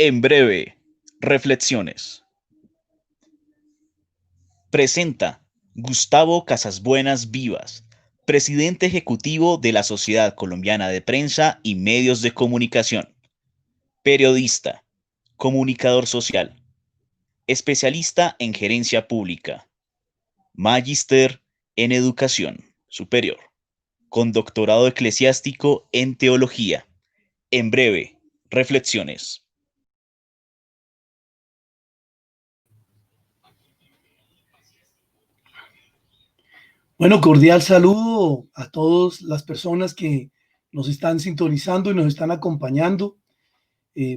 En breve, reflexiones. Presenta Gustavo Casasbuenas Vivas, presidente ejecutivo de la Sociedad Colombiana de Prensa y Medios de Comunicación, periodista, comunicador social, especialista en gerencia pública, magíster en educación superior, con doctorado eclesiástico en teología. En breve, reflexiones. Bueno, cordial saludo a todas las personas que nos están sintonizando y nos están acompañando.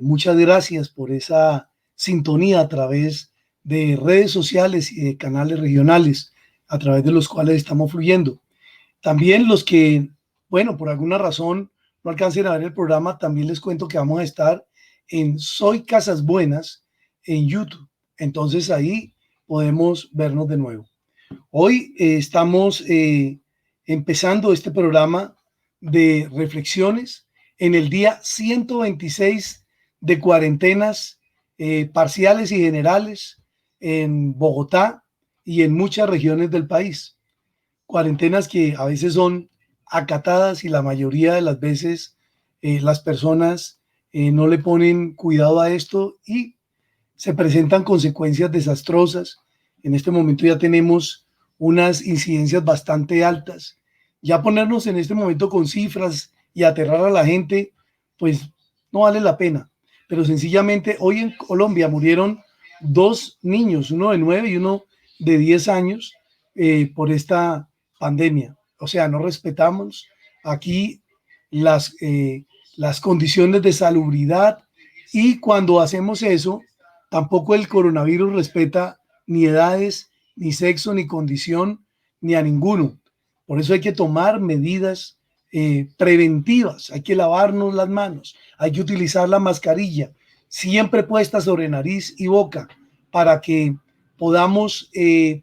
Muchas gracias por esa sintonía a través de redes sociales y de canales regionales a través de los cuales estamos fluyendo. También los que, bueno, por alguna razón no alcancen a ver el programa, también les cuento que vamos a estar en Soy Casas Buenas en YouTube. Entonces ahí podemos vernos de nuevo. Hoy estamos empezando este programa de reflexiones en el día 126 de cuarentenas parciales y generales en Bogotá y en muchas regiones del país. Cuarentenas que a veces son acatadas y la mayoría de las veces las personas no le ponen cuidado a esto y se presentan consecuencias desastrosas. En este momento ya tenemos unas incidencias bastante altas. Ya ponernos en este momento con cifras y aterrar a la gente, pues no vale la pena. Pero sencillamente hoy en Colombia murieron dos niños, uno de 9 y uno de 10 años, por esta pandemia. O sea, no respetamos aquí las condiciones de salubridad y cuando hacemos eso, tampoco el coronavirus respeta ni edades, ni sexo, ni condición, ni a ninguno. Por eso hay que tomar medidas preventivas, hay que lavarnos las manos, hay que utilizar la mascarilla, siempre puesta sobre nariz y boca, para que podamos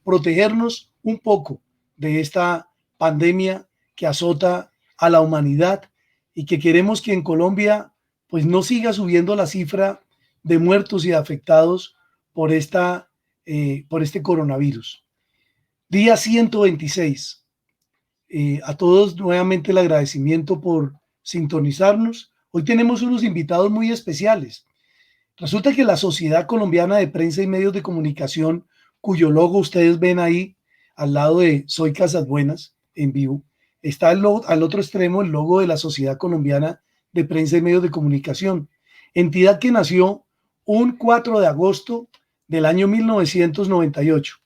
protegernos un poco de esta pandemia que azota a la humanidad y que queremos que en Colombia pues no siga subiendo la cifra de muertos y de afectados por por este coronavirus. Día 126. A todos nuevamente el agradecimiento por sintonizarnos. Hoy tenemos unos invitados muy especiales. Resulta que la Sociedad Colombiana de Prensa y Medios de Comunicación, cuyo logo ustedes ven ahí al lado de Soy Casas Buenas en vivo, está al otro extremo el logo de la Sociedad Colombiana de Prensa y Medios de Comunicación, entidad que nació un 4 de agosto del año 1998.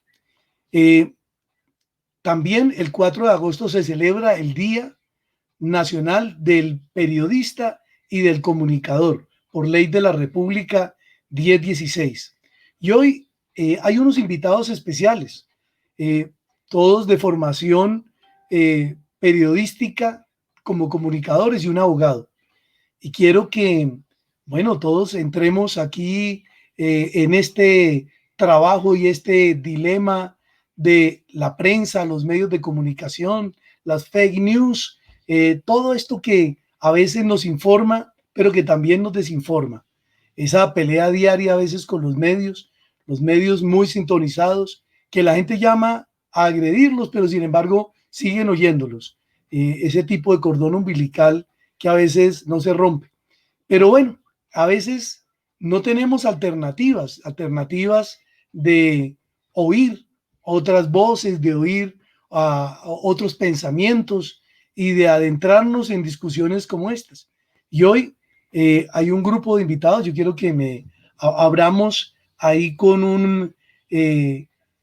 Eh, También el 4 de agosto se celebra el Día Nacional del Periodista y del Comunicador, por ley de la República 1016. Y hoy hay unos invitados especiales, eh, todos de formación periodística como comunicadores y un abogado. Y quiero que, bueno, todos entremos aquí en este trabajo y este dilema de la prensa, los medios de comunicación, las fake news, todo esto que a veces nos informa, pero que también nos desinforma. Esa pelea diaria a veces con los medios muy sintonizados, que la gente llama a agredirlos, pero sin embargo siguen oyéndolos. Ese tipo de cordón umbilical que a veces no se rompe. Pero bueno, a veces no tenemos alternativas de oír otras voces, de oír otros pensamientos y de adentrarnos en discusiones como estas. Y hoy hay un grupo de invitados, yo quiero que abramos ahí con un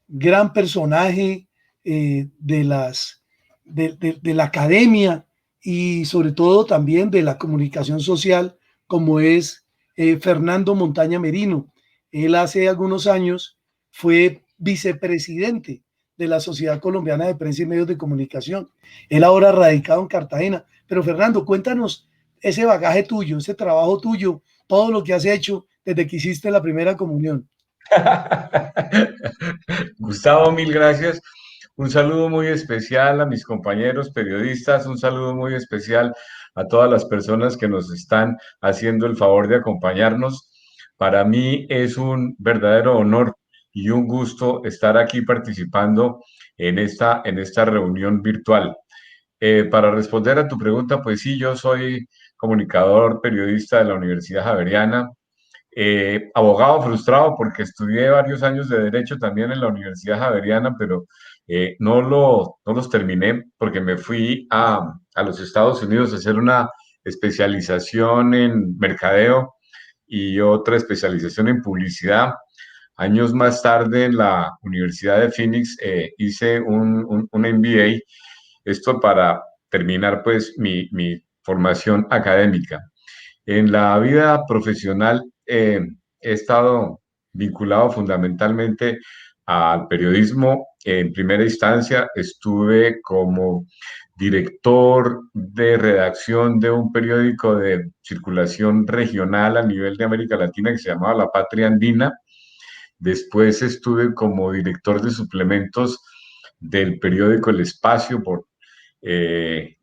gran personaje de de la academia y sobre todo también de la comunicación social, como es Fernando Montaña Merino. Él hace algunos años fue vicepresidente de la Sociedad Colombiana de Prensa y Medios de Comunicación. Él ahora radicado en Cartagena. Pero Fernando, cuéntanos ese bagaje tuyo, ese trabajo tuyo, todo lo que has hecho desde que hiciste la primera comunión. Gustavo, mil gracias. Un saludo muy especial a mis compañeros periodistas, un saludo muy especial a todas las personas que nos están haciendo el favor de acompañarnos. Para mí es un verdadero honor y un gusto estar aquí participando en esta reunión virtual. Para responder a tu pregunta, pues sí, yo soy comunicador, periodista de la Universidad Javeriana, abogado frustrado porque estudié varios años de Derecho también en la Universidad Javeriana, pero no los terminé porque me fui a los Estados Unidos a hacer una especialización en mercadeo y otra especialización en publicidad. Años más tarde en la Universidad de Phoenix hice un MBA, esto para terminar pues mi formación académica. En la vida profesional he estado vinculado fundamentalmente al periodismo. En primera instancia estuve como director de redacción de un periódico de circulación regional a nivel de América Latina que se llamaba La Patria Andina. Después estuve como director de suplementos del periódico El Espacio por eh,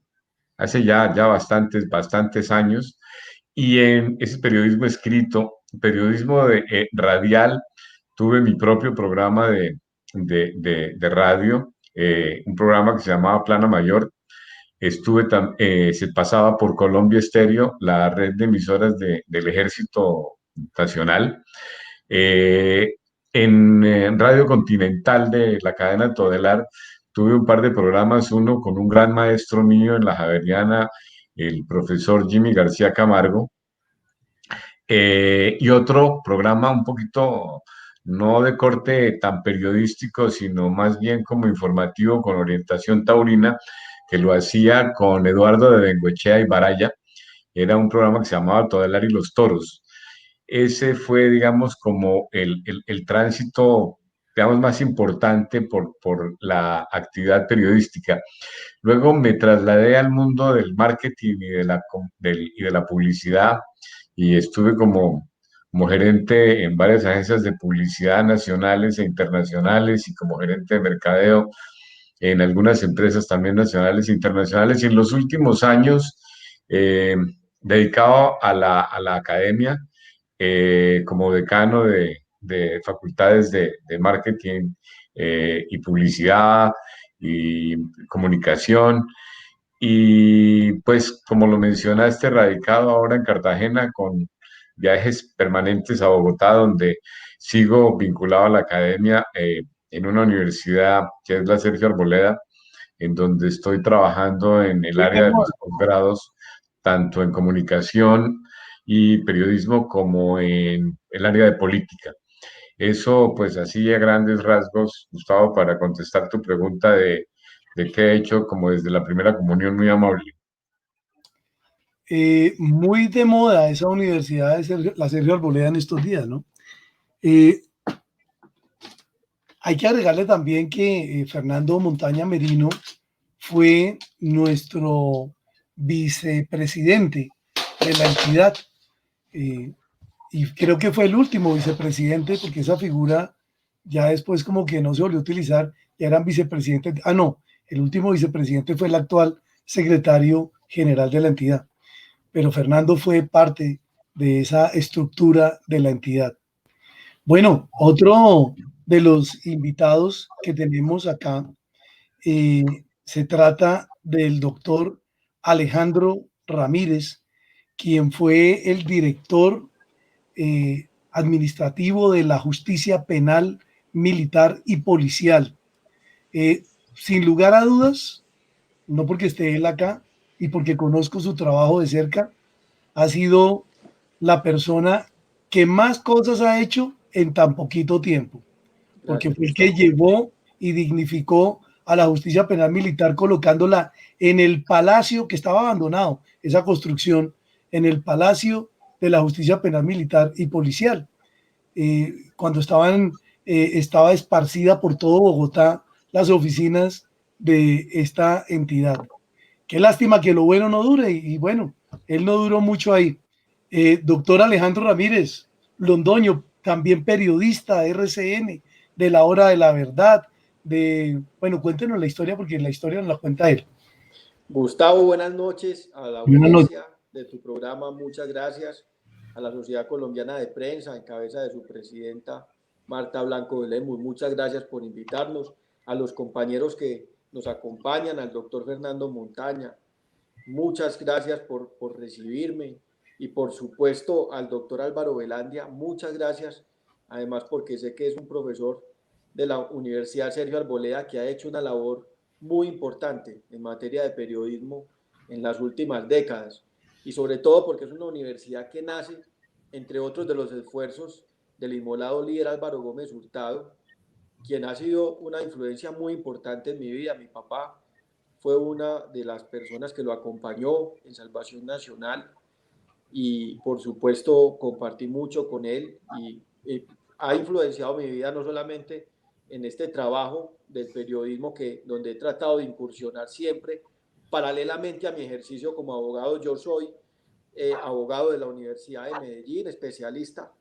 hace ya bastantes años. Y en ese periodismo escrito, periodismo radial, tuve mi propio programa de radio, un programa que se llamaba Plana Mayor. Se pasaba por Colombia Estéreo, la red de emisoras del Ejército Nacional. Eh, en Radio Continental de la cadena Todelar tuve un par de programas, uno con un gran maestro mío en la Javeriana, el profesor Jimmy García Camargo, y otro programa un poquito no de corte tan periodístico, sino más bien como informativo con orientación taurina, que lo hacía con Eduardo de Bengoechea y Baraya. Era un programa que se llamaba Todelar y los Toros. Ese fue, digamos, como el tránsito, digamos, más importante por la actividad periodística. Luego me trasladé al mundo del marketing y de la publicidad y estuve como gerente en varias agencias de publicidad nacionales e internacionales y como gerente de mercadeo en algunas empresas también nacionales e internacionales. Y en los últimos años, eh, dedicado a la academia, como decano de facultades de marketing y publicidad y comunicación. Y pues, como lo mencionaste, radicado ahora en Cartagena con viajes permanentes a Bogotá, donde sigo vinculado a la academia en una universidad que es la Sergio Arboleda, en donde estoy trabajando en el área de los posgrados, tanto en comunicación y periodismo como en el área de política. Eso, pues así a grandes rasgos, Gustavo, para contestar tu pregunta de qué he hecho como desde la primera comunión, muy amable. Muy de moda esa universidad de la Sergio Arboleda en estos días, ¿no? Eh, Hay que agregarle también que Fernando Montaña Merino fue nuestro vicepresidente de la entidad, y creo que fue el último vicepresidente porque esa figura ya después como que no se volvió a utilizar, ya eran vicepresidentes. Ah, no, el último vicepresidente fue el actual secretario general de la entidad, pero Fernando fue parte de esa estructura de la entidad. Bueno, otro de los invitados que tenemos acá se trata del doctor Alejandro Ramírez, quien fue el director administrativo de la justicia penal, militar y policial. Sin lugar a dudas, no porque esté él acá y porque conozco su trabajo de cerca, ha sido la persona que más cosas ha hecho en tan poquito tiempo, porque Gracias, fue el que Gustavo. llevó y dignificó a la justicia penal militar colocándola en el palacio que estaba abandonado, esa construcción en el palacio de la justicia penal militar y policial. Cuando estaba esparcida por todo Bogotá las oficinas de esta entidad. Qué lástima que lo bueno no dure, y bueno, él no duró mucho ahí. Doctor Alejandro Ramírez Londoño, también periodista de RCN, de La Hora de la Verdad, bueno, cuéntenos la historia porque la historia nos la cuenta él. Gustavo, buenas noches a la Buenas noches. audiencia de tu programa. Muchas gracias a la Sociedad Colombiana de Prensa, en cabeza de su presidenta Marta Blanco de Lemus. Muchas gracias por invitarnos, a los compañeros que nos acompañan, al doctor Fernando Montaña, muchas gracias por recibirme, y por supuesto al doctor Álvaro Velandia, muchas gracias, además porque sé que es un profesor de la Universidad Sergio Arboleda que ha hecho una labor muy importante en materia de periodismo en las últimas décadas, y sobre todo porque es una universidad que nace, entre otros de los esfuerzos del inmolado líder Álvaro Gómez Hurtado, quien ha sido una influencia muy importante en mi vida. Mi papá fue una de las personas que lo acompañó en Salvación Nacional, y por supuesto compartí mucho con él, y ha influenciado mi vida no solamente en este trabajo del periodismo, donde he tratado de incursionar siempre paralelamente a mi ejercicio como abogado. Yo soy abogado de la Universidad de Medellín, especialista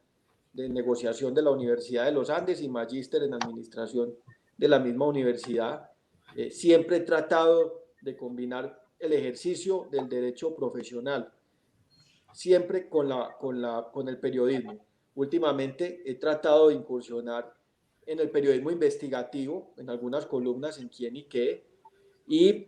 de negociación de la Universidad de los Andes y magíster en administración de la misma universidad. Siempre he tratado de combinar el ejercicio del derecho profesional, siempre con el periodismo. Últimamente he tratado de incursionar en el periodismo investigativo, en algunas columnas en Quién y Qué, y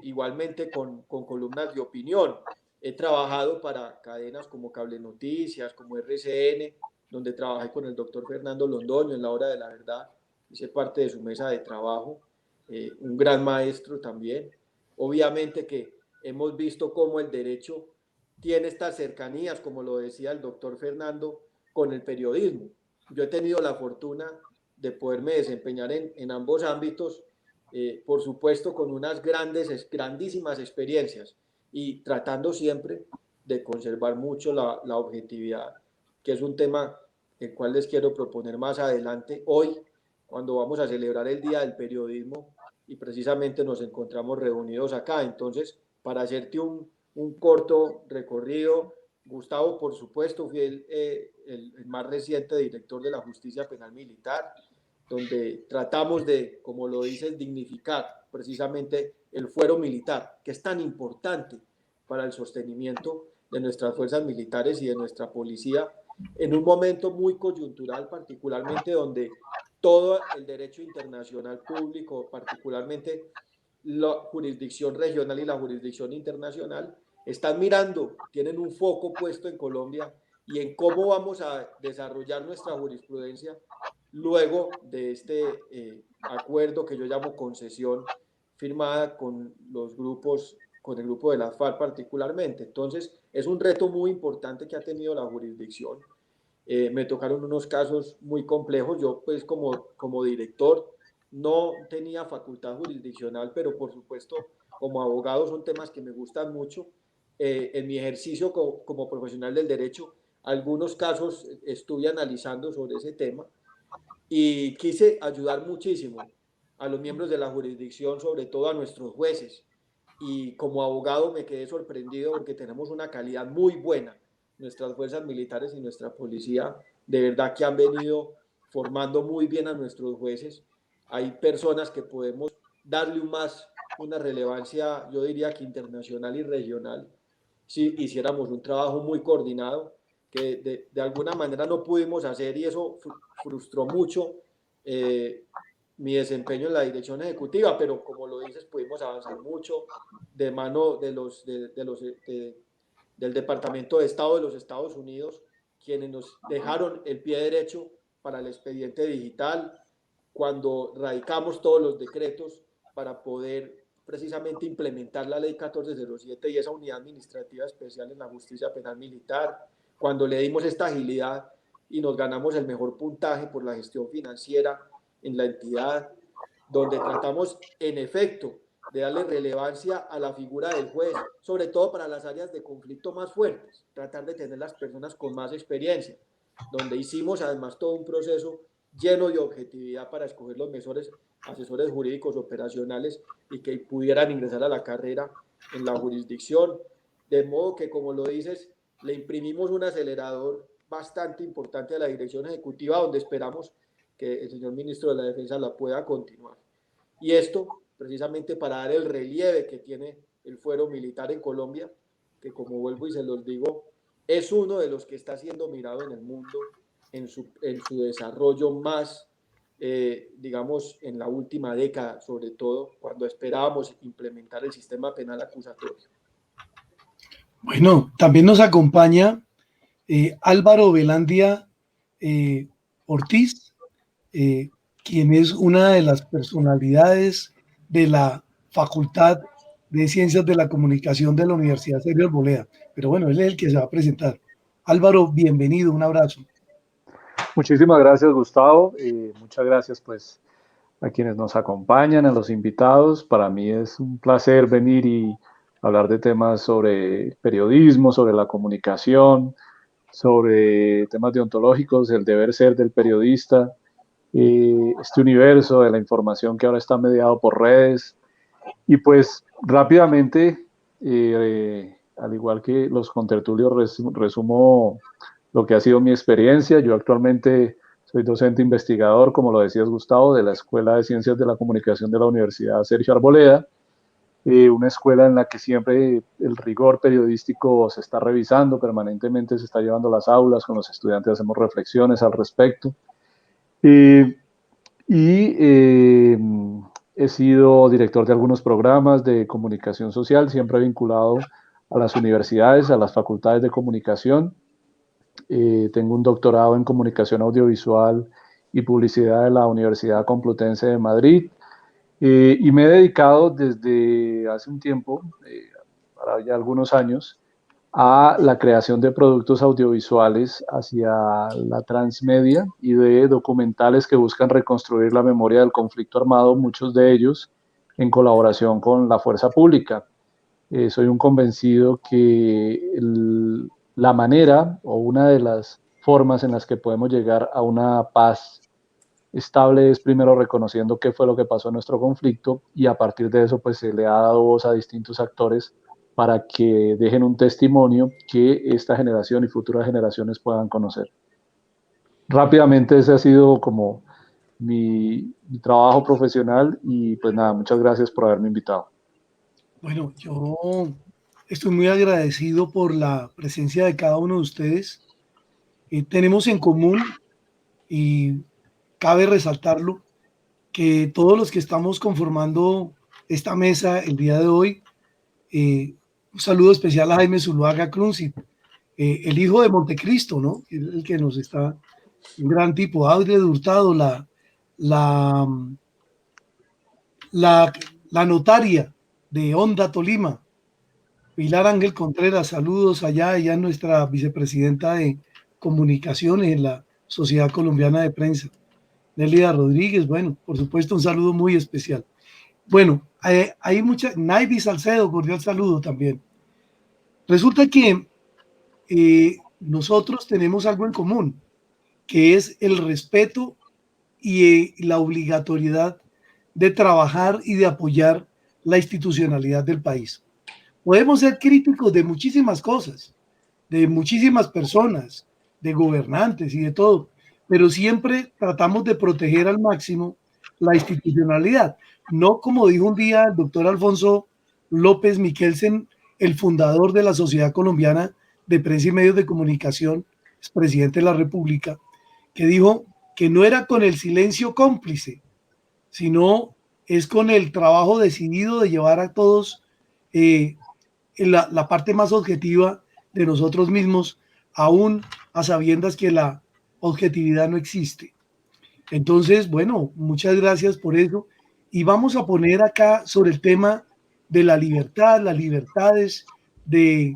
igualmente con columnas de opinión. He trabajado para cadenas como Cable Noticias, como RCN, donde trabajé con el doctor Fernando Londoño en La Hora de la Verdad, hice parte de su mesa de trabajo, un gran maestro también. Obviamente que hemos visto cómo el derecho tiene estas cercanías, como lo decía el doctor Fernando, con el periodismo. Yo he tenido la fortuna de poderme desempeñar en ambos ámbitos, por supuesto con unas grandísimas experiencias, y tratando siempre de conservar mucho la objetividad, que es un tema el cual les quiero proponer más adelante, hoy, cuando vamos a celebrar el Día del Periodismo, y precisamente nos encontramos reunidos acá. Entonces, para hacerte un corto recorrido, Gustavo, por supuesto, fui el más reciente director de la Justicia Penal Militar, donde tratamos de, como lo dices, dignificar precisamente el fuero militar, que es tan importante para el sostenimiento de nuestras fuerzas militares y de nuestra policía, en un momento muy coyuntural, particularmente donde todo el derecho internacional público, particularmente la jurisdicción regional y la jurisdicción internacional, están mirando, tienen un foco puesto en Colombia y en cómo vamos a desarrollar nuestra jurisprudencia luego de este acuerdo que yo llamo concesión, firmada con los grupos, con el grupo de la FARC particularmente. Entonces, es un reto muy importante que ha tenido la jurisdicción. Me tocaron unos casos muy complejos. Yo, pues, como director, no tenía facultad jurisdiccional, pero por supuesto, como abogado, son temas que me gustan mucho. En mi ejercicio como profesional del derecho, algunos casos estuve analizando sobre ese tema, y quise ayudar muchísimo a los miembros de la jurisdicción, sobre todo a nuestros jueces. Y como abogado me quedé sorprendido porque tenemos una calidad muy buena. Nuestras fuerzas militares y nuestra policía de verdad que han venido formando muy bien a nuestros jueces. Hay personas que podemos darle una relevancia, yo diría que internacional y regional, si hiciéramos un trabajo muy coordinado, que de alguna manera no pudimos hacer, y eso frustró mucho mi desempeño en la dirección ejecutiva, pero como lo dices, pudimos avanzar mucho de mano del Departamento de Estado de los Estados Unidos, quienes nos dejaron el pie derecho para el expediente digital, cuando radicamos todos los decretos para poder precisamente implementar la ley 1407 y esa unidad administrativa especial en la justicia penal militar, cuando le dimos esta agilidad y nos ganamos el mejor puntaje por la gestión financiera en la entidad, donde tratamos en efecto de darle relevancia a la figura del juez, sobre todo para las áreas de conflicto más fuertes, tratar de tener las personas con más experiencia, donde hicimos además todo un proceso lleno de objetividad para escoger los mejores asesores jurídicos operacionales y que pudieran ingresar a la carrera en la jurisdicción, de modo que, como lo dices, le imprimimos un acelerador bastante importante a la dirección ejecutiva, donde esperamos que el señor ministro de la Defensa la pueda continuar. Y esto precisamente para dar el relieve que tiene el fuero militar en Colombia, que, como vuelvo y se los digo, es uno de los que está siendo mirado en el mundo en su desarrollo más, digamos, en la última década, sobre todo cuando esperábamos implementar el sistema penal acusatorio. Bueno, también nos acompaña Álvaro Velandia Ortiz, quien es una de las personalidades de la Facultad de Ciencias de la Comunicación de la Universidad Sergio Arboleda. Pero bueno, él es el que se va a presentar. Álvaro, bienvenido, un abrazo. Muchísimas gracias, Gustavo. Muchas gracias, pues, a quienes nos acompañan, a los invitados. Para mí es un placer venir y hablar de temas sobre periodismo, sobre la comunicación, sobre temas deontológicos, el deber ser del periodista, este universo de la información que ahora está mediado por redes. Y pues rápidamente, al igual que los contertulios, resumo lo que ha sido mi experiencia. Yo actualmente soy docente investigador, como lo decías, Gustavo, de la Escuela de Ciencias de la Comunicación de la Universidad Sergio Arboleda, una escuela en la que siempre el rigor periodístico se está revisando, permanentemente se está llevando a las aulas, con los estudiantes hacemos reflexiones al respecto. He sido director de algunos programas de comunicación social, siempre vinculado a las universidades, a las facultades de comunicación. Tengo un doctorado en comunicación audiovisual y publicidad de la Universidad Complutense de Madrid, y me he dedicado desde hace un tiempo, para ya algunos años, a la creación de productos audiovisuales hacia la transmedia y de documentales que buscan reconstruir la memoria del conflicto armado, muchos de ellos en colaboración con la fuerza pública. Soy un convencido que la manera o una de las formas en las que podemos llegar a una paz estable es primero reconociendo qué fue lo que pasó en nuestro conflicto, y a partir de eso pues se le ha dado voz a distintos actores para que dejen un testimonio que esta generación y futuras generaciones puedan conocer. Rápidamente ese ha sido como mi trabajo profesional, y pues nada, muchas gracias por haberme invitado. Bueno, yo estoy muy agradecido por la presencia de cada uno de ustedes. Tenemos en común, y cabe resaltarlo, que todos los que estamos conformando esta mesa el día de hoy, un saludo especial a Jaime Zuluaga Crunzit, el hijo de Montecristo, ¿no? El que nos está, un gran tipo, Audrey Hurtado, la, la notaria de Honda Tolima, Pilar Ángel Contreras, saludos allá, ella es nuestra vicepresidenta de comunicaciones en la Sociedad Colombiana de Prensa. Nelida Rodríguez, bueno, por supuesto, un saludo muy especial. Bueno, hay mucha, Naivi Salcedo, cordial saludo también. Resulta que nosotros tenemos algo en común, que es el respeto y la obligatoriedad de trabajar y de apoyar la institucionalidad del país. Podemos ser críticos de muchísimas cosas, de muchísimas personas, de gobernantes y de todo, pero siempre tratamos de proteger al máximo la institucionalidad. No como dijo un día el doctor Alfonso López Miquelsen, el fundador de la Sociedad Colombiana de Prensa y Medios de Comunicación, es presidente de la República, que dijo que no era con el silencio cómplice, sino es con el trabajo decidido de llevar a todos la parte más objetiva de nosotros mismos, aún a sabiendas que la objetividad no existe. Entonces, bueno, muchas gracias por eso. Y vamos a poner acá sobre el tema de la libertad, las libertades de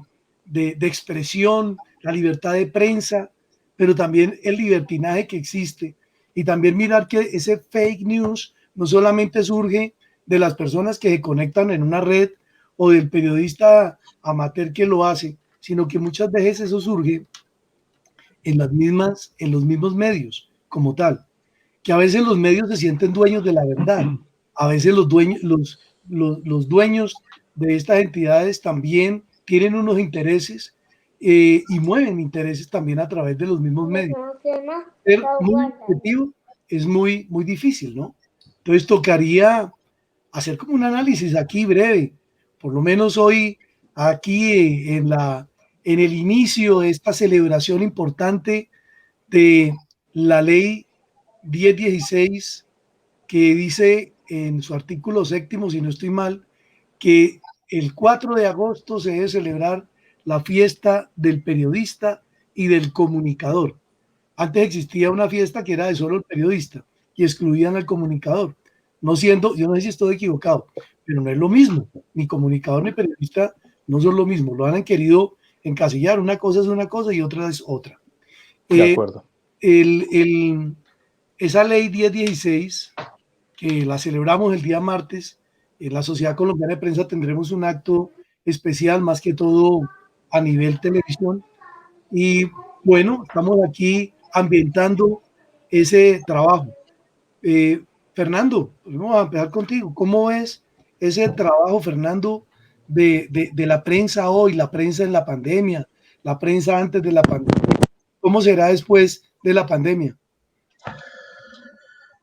expresión, la libertad de prensa, pero también el libertinaje que existe. Y también mirar que ese fake news no solamente surge de las personas que se conectan en una red o del periodista amateur que lo hace, sino que muchas veces eso surge en los mismos medios como tal, que a veces los medios se sienten dueños de la verdad, a veces los dueños de estas entidades también tienen unos intereses y mueven intereses también a través de los mismos medios. Ser muy objetivo es muy, muy difícil, ¿no? Entonces tocaría hacer como un análisis aquí breve, por lo menos hoy aquí en el inicio de esta celebración importante de la ley 1016, que dice en su artículo séptimo, si no estoy mal, que el 4 de agosto se debe celebrar la fiesta del periodista y del comunicador. Antes existía una fiesta que era de solo el periodista y excluían al comunicador. No siendo, yo no sé si estoy equivocado, pero no es lo mismo. Ni comunicador ni periodista no son lo mismo. Lo han querido encasillar. Una cosa es una cosa y otra es otra. De acuerdo. Esa ley 1016, que la celebramos el día martes, en la Sociedad Colombiana de Prensa tendremos un acto especial, más que todo a nivel televisión. Y bueno, estamos aquí ambientando ese trabajo. Fernando, pues vamos a empezar contigo. ¿Cómo ves ese trabajo, Fernando, de la prensa hoy, la prensa en la pandemia, la prensa antes de la pandemia? ¿Cómo será después de la pandemia?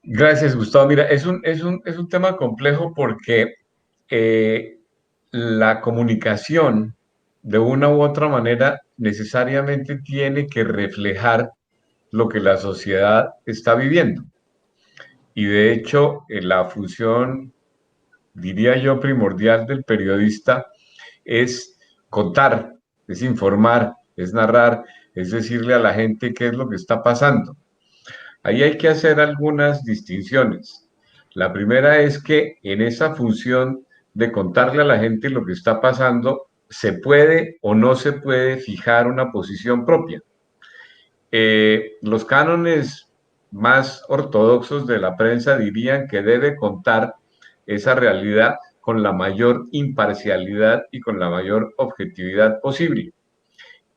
Gracias, Gustavo. Mira, es un tema complejo porque la comunicación, de una u otra manera, necesariamente tiene que reflejar lo que la sociedad está viviendo. Y de hecho, la función, diría yo, primordial del periodista es contar, es informar, es narrar, es decirle a la gente qué es lo que está pasando. Ahí hay que hacer algunas distinciones. La primera es que en esa función de contarle a la gente lo que está pasando, se puede o no se puede fijar una posición propia. Los cánones más ortodoxos de la prensa dirían que debe contar esa realidad con la mayor imparcialidad y con la mayor objetividad posible.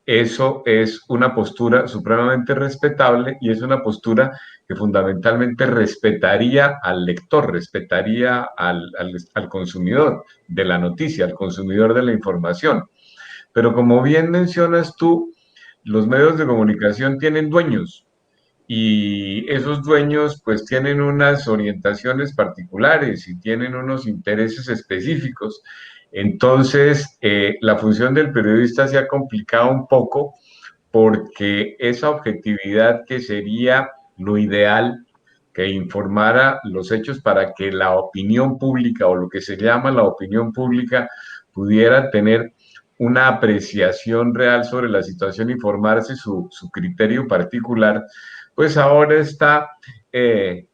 Eso es una postura supremamente respetable y es una postura que fundamentalmente respetaría al lector, respetaría al consumidor de la noticia, al consumidor de la información. Pero como bien mencionas tú, los medios de comunicación tienen dueños y esos dueños pues tienen unas orientaciones particulares y tienen unos intereses específicos. Entonces, la función del periodista se ha complicado un poco porque esa objetividad que sería lo ideal, que informara los hechos para que la opinión pública o lo que se llama la opinión pública pudiera tener una apreciación real sobre la situación y formarse su criterio particular, pues ahora está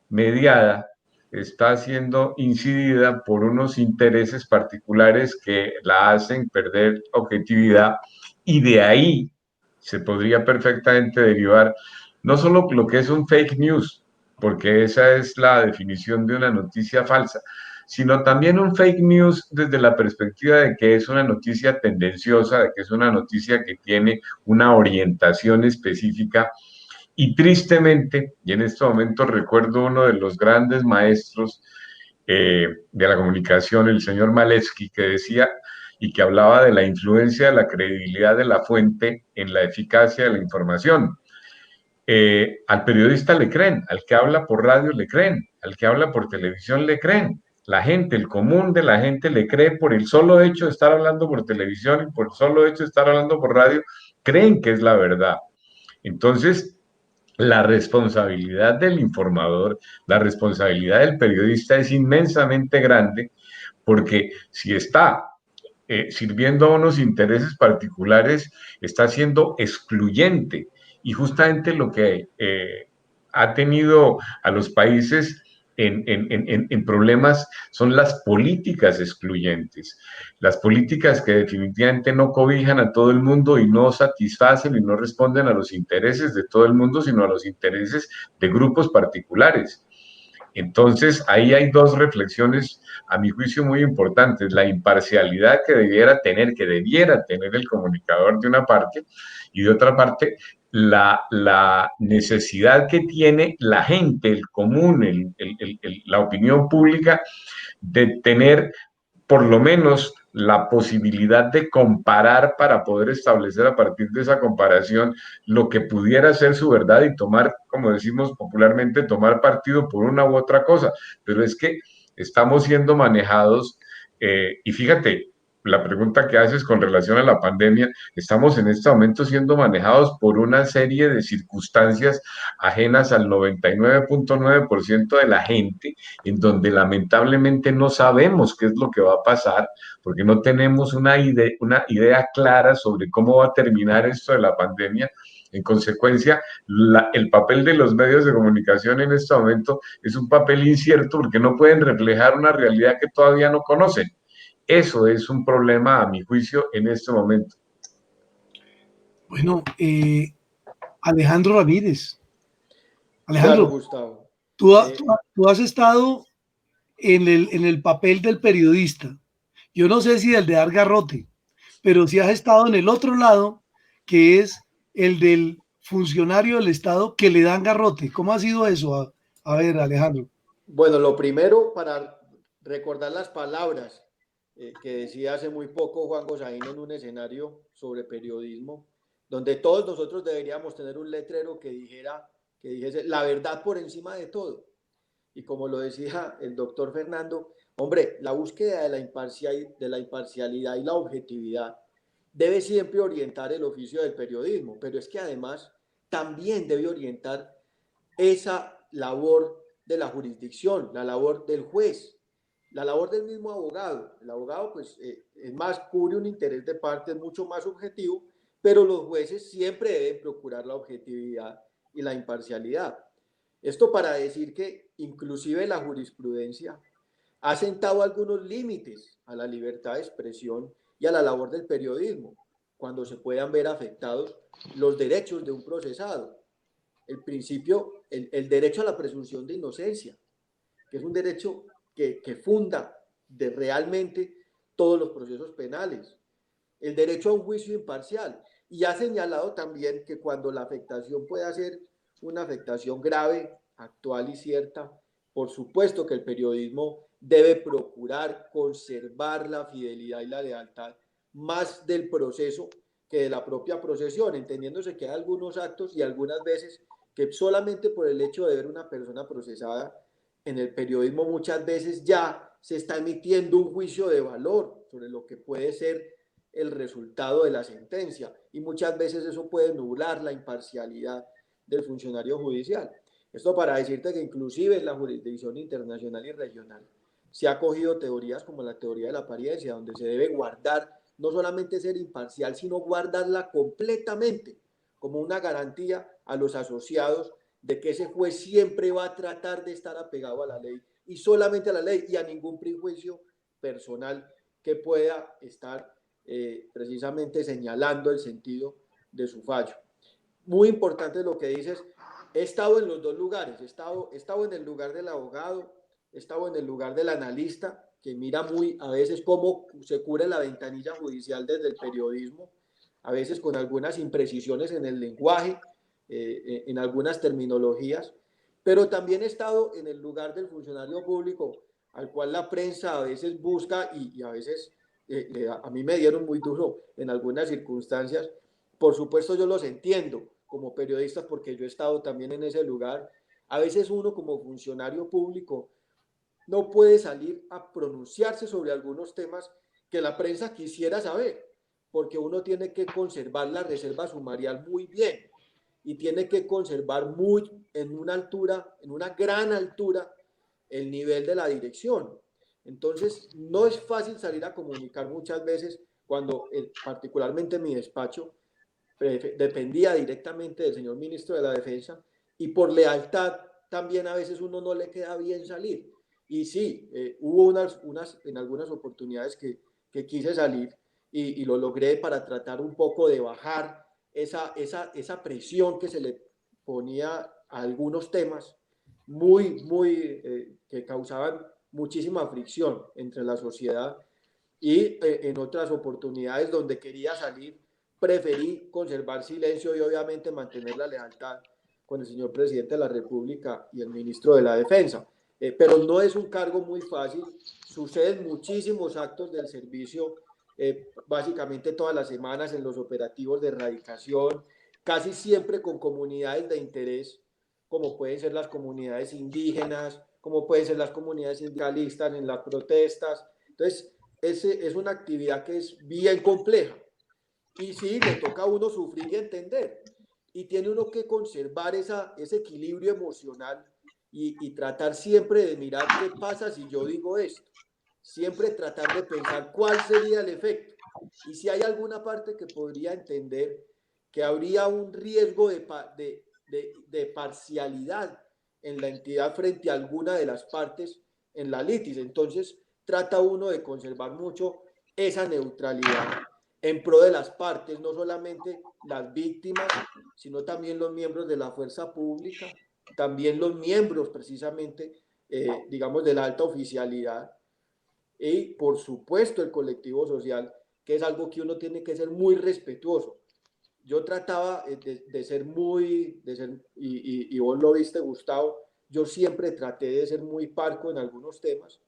mediada, está siendo incidida por unos intereses particulares que la hacen perder objetividad y de ahí se podría perfectamente derivar no solo lo que es un fake news, porque esa es la definición de una noticia falsa, sino también un fake news desde la perspectiva de que es una noticia tendenciosa, de que es una noticia que tiene una orientación específica. Y tristemente, y en este momento recuerdo uno de los grandes maestros de la comunicación, el señor Malevsky, que decía y que hablaba de la influencia de la credibilidad de la fuente en la eficacia de la información. Al periodista le creen, al que habla por radio le creen, al que habla por televisión le creen. La gente, el común de la gente le cree por el solo hecho de estar hablando por televisión y por el solo hecho de estar hablando por radio, creen que es la verdad. Entonces, la responsabilidad del informador, la responsabilidad del periodista es inmensamente grande porque si está sirviendo a unos intereses particulares, está siendo excluyente. Y justamente lo que ha tenido a los países en problemas son las políticas excluyentes, las políticas que definitivamente no cobijan a todo el mundo y no satisfacen y no responden a los intereses de todo el mundo, sino a los intereses de grupos particulares. Entonces, ahí hay dos reflexiones, a mi juicio, muy importantes. La imparcialidad que debiera tener el comunicador de una parte, y de otra parte, la necesidad que tiene la gente, el común, la opinión pública, de tener por lo menos la posibilidad de comparar para poder establecer a partir de esa comparación lo que pudiera ser su verdad y tomar, como decimos popularmente, tomar partido por una u otra cosa. Pero es que estamos siendo manejados y fíjate, la pregunta que haces con relación a la pandemia, estamos en este momento siendo manejados por una serie de circunstancias ajenas al 99.9% de la gente, en donde lamentablemente no sabemos qué es lo que va a pasar, porque no tenemos una idea clara sobre cómo va a terminar esto de la pandemia. En consecuencia, el papel de los medios de comunicación en este momento es un papel incierto porque no pueden reflejar una realidad que todavía no conocen. Eso es un problema, a mi juicio, en este momento. Bueno, Alejandro Ramírez. Claro, Alejandro, Gustavo. tú has estado en el papel del periodista. Yo no sé si del de dar garrote, pero sí has estado en el otro lado, que es el del funcionario del Estado que le dan garrote. ¿Cómo ha sido eso? A ver, Alejandro. Bueno, lo primero, para recordar las palabras que decía hace muy poco Juan Gosaín en un escenario sobre periodismo, donde todos nosotros deberíamos tener un letrero que dijese la verdad por encima de todo. Y como lo decía el doctor Fernando, hombre, la búsqueda de la imparcialidad y la objetividad debe siempre orientar el oficio del periodismo, pero es que además también debe orientar esa labor de la jurisdicción, la labor del juez, la labor del mismo abogado. El abogado, pues, es más, cubre un interés de parte, es mucho más objetivo, pero los jueces siempre deben procurar la objetividad y la imparcialidad. Esto para decir que inclusive la jurisprudencia ha sentado algunos límites a la libertad de expresión y a la labor del periodismo, cuando se puedan ver afectados los derechos de un procesado. El principio, el derecho a la presunción de inocencia, que es un derecho que funda realmente todos los procesos penales. El derecho a un juicio imparcial. Y ha señalado también que cuando la afectación pueda ser una afectación grave, actual y cierta, por supuesto que el periodismo debe procurar conservar la fidelidad y la lealtad más del proceso que de la propia procesión, entendiéndose que hay algunos actos y algunas veces que solamente por el hecho de ver una persona procesada en el periodismo muchas veces ya se está emitiendo un juicio de valor sobre lo que puede ser el resultado de la sentencia y muchas veces eso puede nublar la imparcialidad del funcionario judicial. Esto para decirte que inclusive en la jurisdicción internacional y regional se ha cogido teorías como la teoría de la apariencia, donde se debe guardar, no solamente ser imparcial, sino guardarla completamente como una garantía a los asociados de que ese juez siempre va a tratar de estar apegado a la ley y solamente a la ley y a ningún prejuicio personal que pueda estar precisamente señalando el sentido de su fallo. Muy importante lo que dices, he estado en los dos lugares, he estado en el lugar del abogado, he estado en el lugar del analista, que mira muy a veces cómo se cubre la ventanilla judicial desde el periodismo, a veces con algunas imprecisiones en el lenguaje, en algunas terminologías, pero también he estado en el lugar del funcionario público, al cual la prensa a veces busca y a veces a mí me dieron muy duro en algunas circunstancias. Por supuesto yo los entiendo como periodistas porque yo he estado también en ese lugar. A veces uno como funcionario público no puede salir a pronunciarse sobre algunos temas que la prensa quisiera saber, porque uno tiene que conservar la reserva sumarial muy bien y tiene que conservar muy en una altura, en una gran altura, el nivel de la dirección. Entonces, no es fácil salir a comunicar muchas veces cuando, particularmente en mi despacho, dependía directamente del señor ministro de la Defensa y por lealtad también a veces uno no le queda bien salir. Y sí, hubo en algunas oportunidades que quise salir y lo logré para tratar un poco de bajar esa presión que se le ponía a algunos temas que causaban muchísima fricción entre la sociedad y en otras oportunidades donde quería salir, preferí conservar silencio y obviamente mantener la lealtad con el señor presidente de la República y el ministro de la Defensa. Pero no es un cargo muy fácil, suceden muchísimos actos del servicio, básicamente todas las semanas en los operativos de erradicación, casi siempre con comunidades de interés, como pueden ser las comunidades indígenas, como pueden ser las comunidades sindicalistas en las protestas. Entonces, es una actividad que es bien compleja. Y sí, le toca a uno sufrir y entender. Y tiene uno que conservar ese equilibrio emocional y tratar siempre de mirar qué pasa si yo digo esto. Siempre tratar de pensar cuál sería el efecto. Y si hay alguna parte que podría entender que habría un riesgo de parcialidad en la entidad frente a alguna de las partes en la litis. Entonces, trata uno de conservar mucho esa neutralidad en pro de las partes, no solamente las víctimas, sino también los miembros de la fuerza pública, también los miembros precisamente, digamos, de la alta oficialidad y, por supuesto, el colectivo social, que es algo que uno tiene que ser muy respetuoso. Yo trataba de ser muy, y vos lo viste, Gustavo, yo siempre traté de ser muy parco en algunos temas,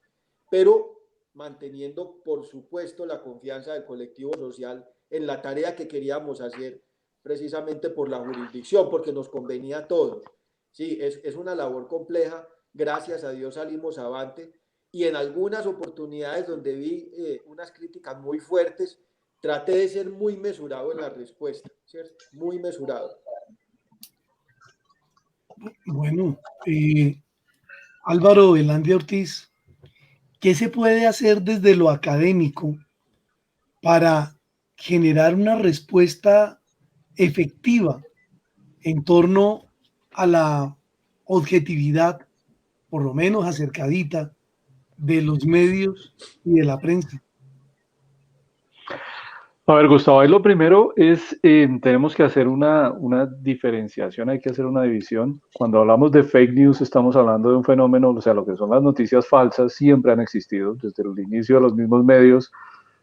pero manteniendo, por supuesto, la confianza del colectivo social en la tarea que queríamos hacer precisamente por la jurisdicción, porque nos convenía a todos. Sí, es una labor compleja, gracias a Dios salimos avante, y en algunas oportunidades donde vi unas críticas muy fuertes, traté de ser muy mesurado en la respuesta, ¿cierto? Muy mesurado. Bueno, Álvaro Velandia Ortiz, ¿qué se puede hacer desde lo académico para generar una respuesta efectiva en torno a la objetividad, por lo menos acercadita, de los medios y de la prensa? A ver, Gustavo, ahí lo primero es, tenemos que hacer una diferenciación, hay que hacer una división. Cuando hablamos de fake news, estamos hablando de un fenómeno, o sea, lo que son las noticias falsas siempre han existido, desde el inicio de los mismos medios,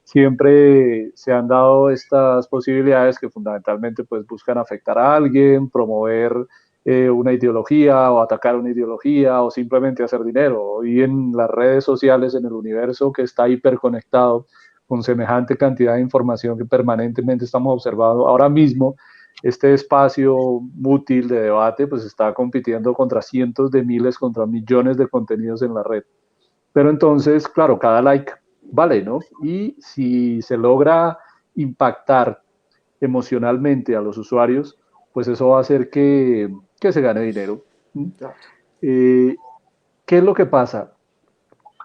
siempre se han dado estas posibilidades que fundamentalmente pues buscan afectar a alguien, promover una ideología o atacar una ideología o simplemente hacer dinero. Hoy en las redes sociales, en el universo que está hiperconectado, con semejante cantidad de información que permanentemente estamos observando. Ahora mismo, este espacio útil de debate pues está compitiendo contra cientos de miles, contra millones de contenidos en la red. Pero entonces, claro, cada like vale, ¿no? Y si se logra impactar emocionalmente a los usuarios, pues eso va a hacer que se gane dinero. ¿Qué es lo que pasa?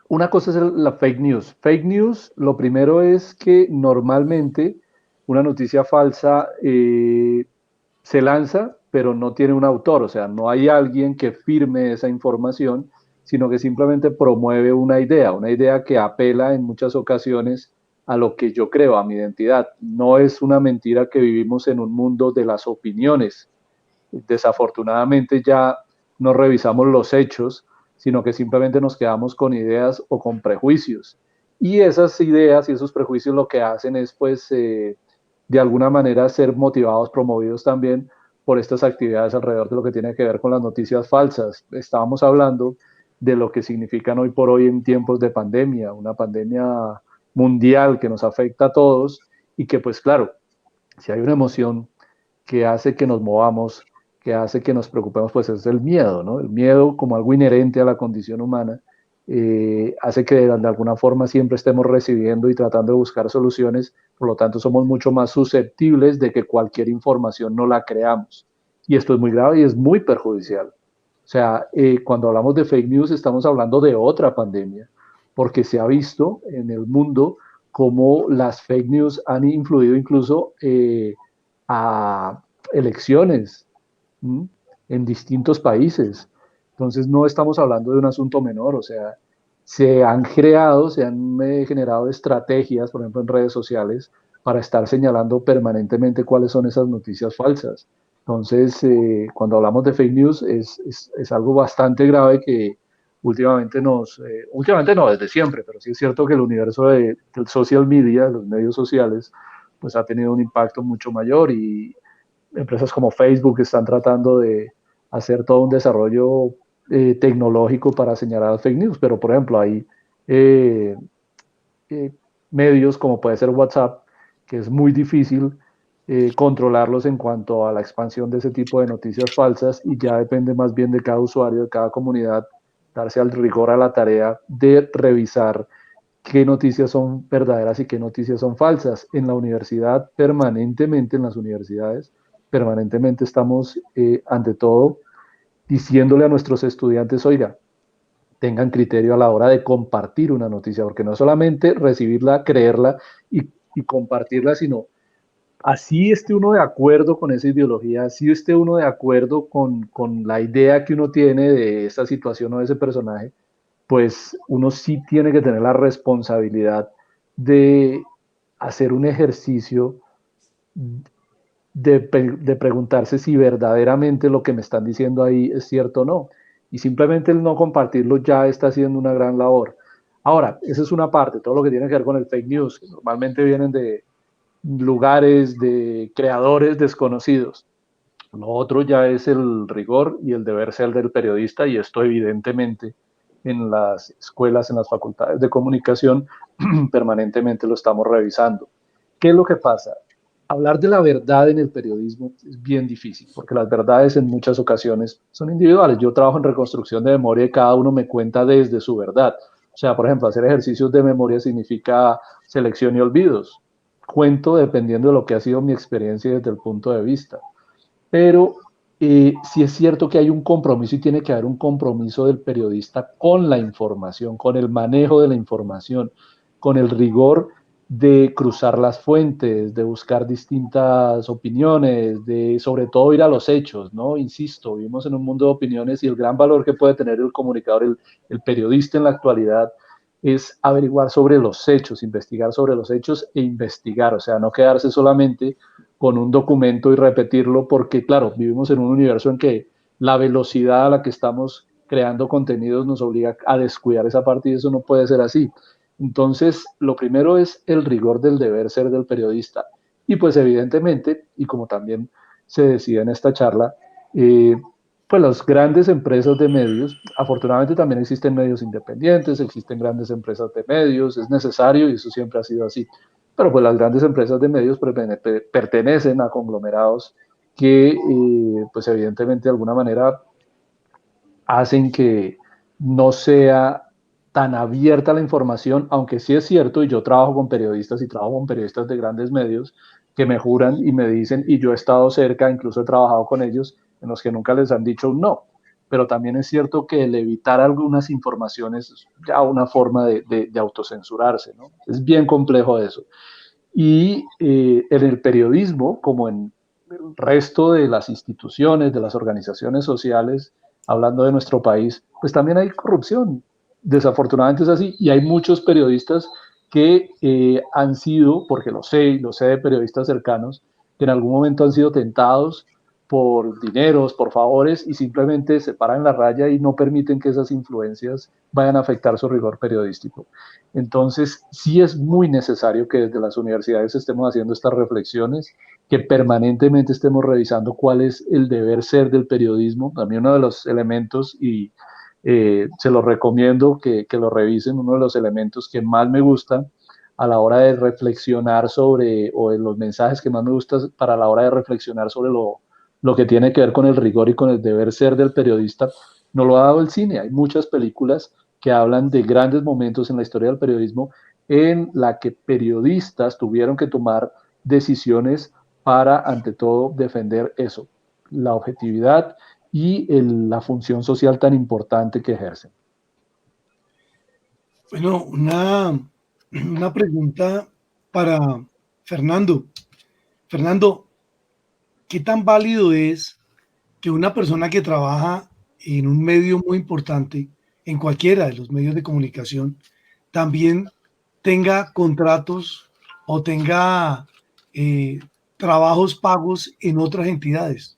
Una cosa es la fake news. Fake news, lo primero es que normalmente una noticia falsa se lanza, pero no tiene un autor, o sea, no hay alguien que firme esa información, sino que simplemente promueve una idea que apela en muchas ocasiones a lo que yo creo, a mi identidad. No es una mentira que vivimos en un mundo de las opiniones. Desafortunadamente ya no revisamos los hechos, sino que simplemente nos quedamos con ideas o con prejuicios. Y esas ideas y esos prejuicios lo que hacen es, pues, de alguna manera ser motivados, promovidos también por estas actividades alrededor de lo que tiene que ver con las noticias falsas. Estábamos hablando de lo que significan hoy por hoy en tiempos de pandemia, una pandemia mundial que nos afecta a todos y que, pues claro, si hay una emoción que hace que nos movamos, que hace que nos preocupemos, pues es el miedo, ¿no? El miedo como algo inherente a la condición humana, hace que de alguna forma siempre estemos recibiendo y tratando de buscar soluciones, por lo tanto somos mucho más susceptibles de que cualquier información no la creamos. Y esto es muy grave y es muy perjudicial. O sea, cuando hablamos de fake news estamos hablando de otra pandemia, porque se ha visto en el mundo cómo las fake news han influido incluso a elecciones en distintos países. Entonces no estamos hablando de un asunto menor, o sea, se han generado estrategias, por ejemplo, en redes sociales, para estar señalando permanentemente cuáles son esas noticias falsas. Entonces, cuando hablamos de fake news, es algo bastante grave que últimamente últimamente no, desde siempre, pero sí es cierto que el universo del social media, de los medios sociales, pues ha tenido un impacto mucho mayor y empresas como Facebook están tratando de hacer todo un desarrollo tecnológico para señalar fake news, pero por ejemplo hay medios como puede ser WhatsApp, que es muy difícil controlarlos en cuanto a la expansión de ese tipo de noticias falsas y ya depende más bien de cada usuario, de cada comunidad, darse al rigor a la tarea de revisar qué noticias son verdaderas y qué noticias son falsas. En la universidad, permanentemente, en las universidades, permanentemente estamos, ante todo, diciéndole a nuestros estudiantes, oiga, tengan criterio a la hora de compartir una noticia, porque no solamente recibirla, creerla y compartirla, sino así esté uno de acuerdo con esa ideología, así esté uno de acuerdo con la idea que uno tiene de esa situación o de ese personaje, pues uno sí tiene que tener la responsabilidad de hacer un ejercicio de preguntarse si verdaderamente lo que me están diciendo ahí es cierto o no. Y simplemente el no compartirlo ya está haciendo una gran labor. Ahora, esa es una parte, todo lo que tiene que ver con el fake news, que normalmente vienen de lugares, de creadores desconocidos. Lo otro ya es el rigor y el deber ser del periodista, y esto evidentemente en las escuelas, en las facultades de comunicación, permanentemente lo estamos revisando. ¿Qué es lo que pasa? Hablar de la verdad en el periodismo es bien difícil, porque las verdades en muchas ocasiones son individuales. Yo trabajo en reconstrucción de memoria y cada uno me cuenta desde su verdad. O sea, por ejemplo, hacer ejercicios de memoria significa selección y olvidos. Cuento dependiendo de lo que ha sido mi experiencia desde el punto de vista. Pero sí es cierto que hay un compromiso y tiene que haber un compromiso del periodista con la información, con el manejo de la información, con el rigor de cruzar las fuentes, de buscar distintas opiniones, de sobre todo ir a los hechos, ¿no? Insisto, vivimos en un mundo de opiniones y el gran valor que puede tener el comunicador, el periodista en la actualidad, es averiguar sobre los hechos, investigar sobre los hechos e investigar, o sea, no quedarse solamente con un documento y repetirlo, porque claro, vivimos en un universo en que la velocidad a la que estamos creando contenidos nos obliga a descuidar esa parte y eso no puede ser así. Entonces, lo primero es el rigor del deber ser del periodista. Y pues evidentemente, y como también se decía en esta charla, pues las grandes empresas de medios, afortunadamente también existen medios independientes, existen grandes empresas de medios, es necesario y eso siempre ha sido así. Pero pues las grandes empresas de medios pertenecen a conglomerados que pues evidentemente de alguna manera hacen que no sea tan abierta la información, aunque sí es cierto, y yo trabajo con periodistas y trabajo con periodistas de grandes medios que me juran y me dicen, y yo he estado cerca, incluso he trabajado con ellos, en los que nunca les han dicho un no. Pero también es cierto que el evitar algunas informaciones es ya una forma de autocensurarse, ¿no? Es bien complejo eso. Y en el periodismo, como en el resto de las instituciones, de las organizaciones sociales, hablando de nuestro país, pues también hay corrupción. Desafortunadamente es así. Y hay muchos periodistas que han sido, porque lo sé de periodistas cercanos, que en algún momento han sido tentados por dineros, por favores, y simplemente se paran la raya y no permiten que esas influencias vayan a afectar su rigor periodístico. Entonces, sí es muy necesario que desde las universidades estemos haciendo estas reflexiones, que permanentemente estemos revisando cuál es el deber ser del periodismo. A mí uno de los elementos, y se los recomiendo que lo revisen, uno de los elementos que más me gusta a la hora de reflexionar sobre, o de los mensajes que más me gustan para la hora de reflexionar sobre lo que tiene que ver con el rigor y con el deber ser del periodista, no lo ha dado el cine. Hay muchas películas que hablan de grandes momentos en la historia del periodismo en la que periodistas tuvieron que tomar decisiones para, ante todo, defender eso, la objetividad y la función social tan importante que ejercen. Bueno, una pregunta para Fernando. Fernando, ¿qué tan válido es que una persona que trabaja en un medio muy importante, en cualquiera de los medios de comunicación, también tenga contratos o tenga eh, trabajos pagos en otras entidades?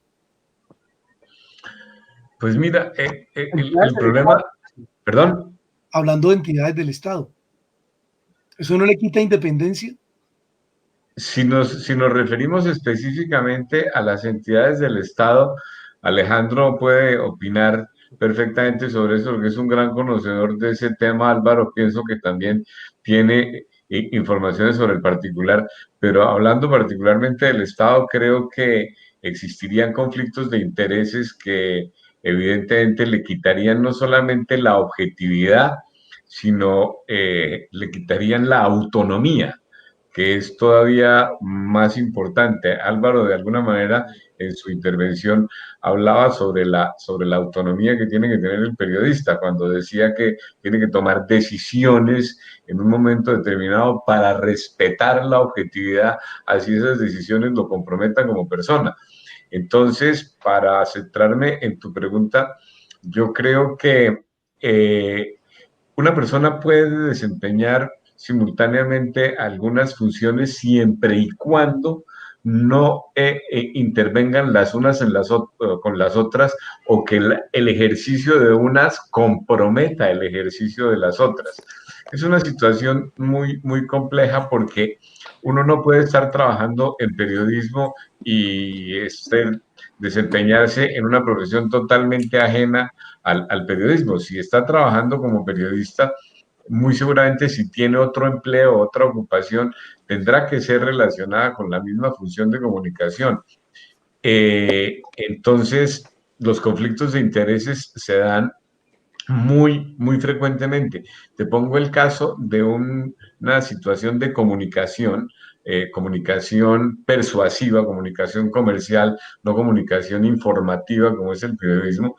Pues mira, Entidades el del Estado, problema, perdón. hablando de entidades del Estado. ¿Eso no le quita independencia? Si nos referimos específicamente a las entidades del Estado, Alejandro puede opinar perfectamente sobre eso, porque es un gran conocedor de ese tema. Álvaro, pienso que también tiene informaciones sobre el particular, pero hablando particularmente del Estado, creo que existirían conflictos de intereses que evidentemente le quitarían no solamente la objetividad, sino le quitarían la autonomía, que es todavía más importante. Álvaro, de alguna manera, en su intervención hablaba sobre la autonomía que tiene que tener el periodista, cuando decía que tiene que tomar decisiones en un momento determinado para respetar la objetividad, así esas decisiones lo comprometan como persona. Entonces, para centrarme en tu pregunta, yo creo que una persona puede desempeñar simultáneamente algunas funciones siempre y cuando no intervengan las unas con las otras, o que el ejercicio de unas comprometa el ejercicio de las otras. Es una situación muy, muy compleja, porque uno no puede estar trabajando en periodismo y desempeñarse en una profesión totalmente ajena al periodismo. Si está trabajando como periodista, muy seguramente, si tiene otro empleo, otra ocupación, tendrá que ser relacionada con la misma función de comunicación. Entonces, los conflictos de intereses se dan muy, muy frecuentemente. Te pongo el caso de una situación de comunicación, comunicación persuasiva, comunicación comercial, no comunicación informativa como es el periodismo.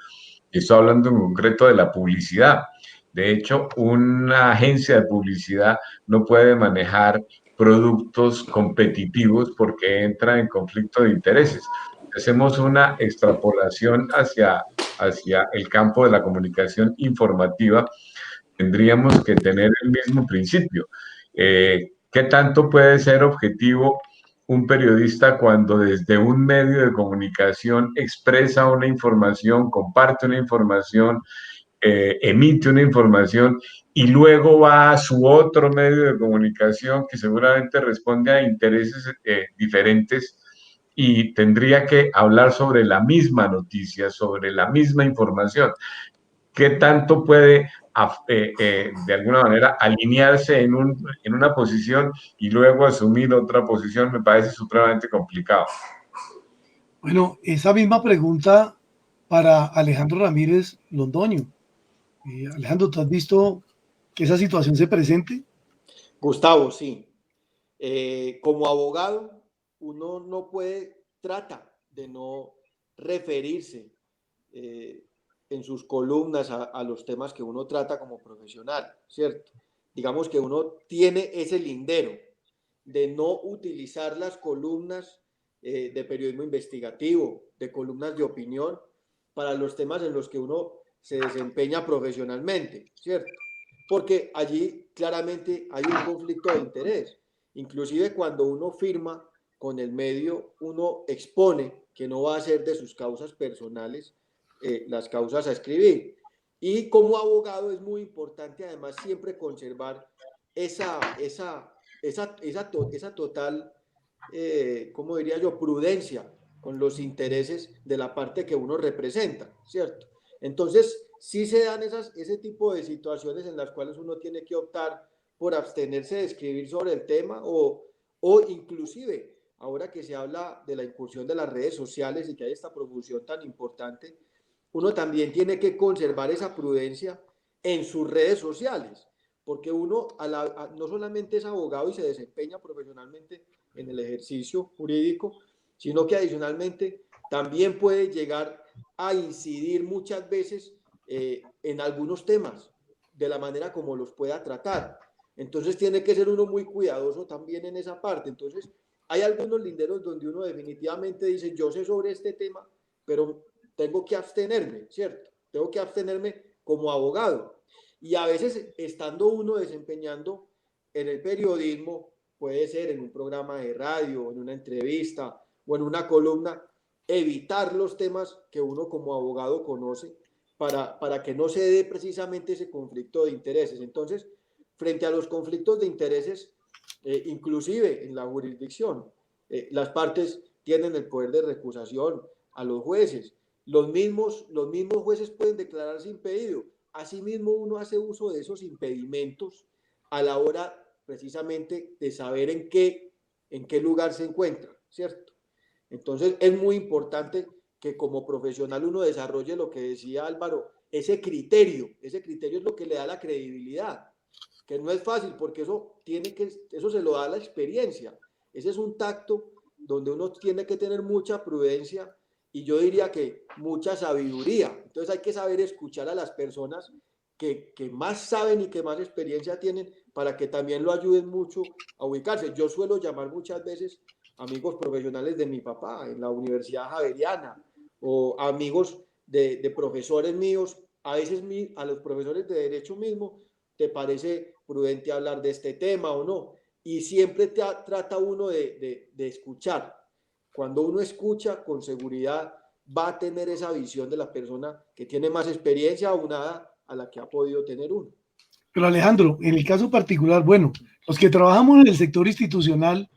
Y estoy hablando en concreto de la publicidad. De hecho, una agencia de publicidad no puede manejar productos competitivos porque entra en conflicto de intereses. Hacemos una extrapolación hacia el campo de la comunicación informativa, tendríamos que tener el mismo principio. ¿Qué tanto puede ser objetivo un periodista cuando desde un medio de comunicación expresa una información, comparte una información, emite una información, y luego va a su otro medio de comunicación que seguramente responde a intereses diferentes, y tendría que hablar sobre la misma noticia, sobre la misma información? ¿Qué tanto puede de alguna manera alinearse en una posición y luego asumir otra posición? Me parece supremamente complicado. Bueno, esa misma pregunta para Alejandro Ramírez Londoño. Alejandro, ¿tú has visto que esa situación se presente? Gustavo, sí. Como abogado, uno no puede, trata de no referirse en sus columnas a los temas que uno trata como profesional, ¿cierto? Digamos que uno tiene ese lindero de no utilizar las columnas de periodismo investigativo, de columnas de opinión, para los temas en los que uno se desempeña profesionalmente, ¿cierto? Porque allí claramente hay un conflicto de interés. Inclusive cuando uno firma con el medio, uno expone que no va a ser de sus causas personales las causas a escribir. Y como abogado es muy importante además siempre conservar esa total, ¿cómo diría yo?, prudencia con los intereses de la parte que uno representa, ¿cierto? Entonces, sí se dan ese tipo de situaciones en las cuales uno tiene que optar por abstenerse de escribir sobre el tema, o inclusive, ahora que se habla de la incursión de las redes sociales y que hay esta promoción tan importante, uno también tiene que conservar esa prudencia en sus redes sociales, porque uno no solamente es abogado y se desempeña profesionalmente en el ejercicio jurídico, sino que adicionalmente también puede llegar a incidir muchas veces en algunos temas, de la manera como los pueda tratar. Entonces tiene que ser uno muy cuidadoso también en esa parte. Entonces hay algunos linderos donde uno definitivamente dice, yo sé sobre este tema, pero tengo que abstenerme, ¿cierto? Tengo que abstenerme como abogado. Y a veces, estando uno desempeñando en el periodismo, puede ser en un programa de radio, en una entrevista o en una columna, evitar los temas que uno como abogado conoce para que no se dé precisamente ese conflicto de intereses. Entonces, frente a los conflictos de intereses, inclusive en la jurisdicción, las partes tienen el poder de recusación a los jueces. Los mismos jueces pueden declararse impedido. Asimismo, uno hace uso de esos impedimentos a la hora precisamente de saber en qué lugar se encuentra, ¿cierto? Entonces, es muy importante que como profesional uno desarrolle lo que decía Álvaro, ese criterio es lo que le da la credibilidad, que no es fácil porque eso se lo da la experiencia. Ese es un tacto donde uno tiene que tener mucha prudencia y yo diría que mucha sabiduría. Entonces hay que saber escuchar a las personas que más saben y que más experiencia tienen para que también lo ayuden mucho a ubicarse. Yo suelo llamar muchas veces amigos profesionales de mi papá en la Universidad Javeriana o amigos de profesores míos. A veces a los profesores de derecho mismo te parece prudente hablar de este tema o no. Y siempre trata uno de escuchar. Cuando uno escucha, con seguridad va a tener esa visión de la persona que tiene más experiencia aunada a la que ha podido tener uno. Pero Alejandro, en el caso particular, bueno, los que trabajamos en el sector institucional,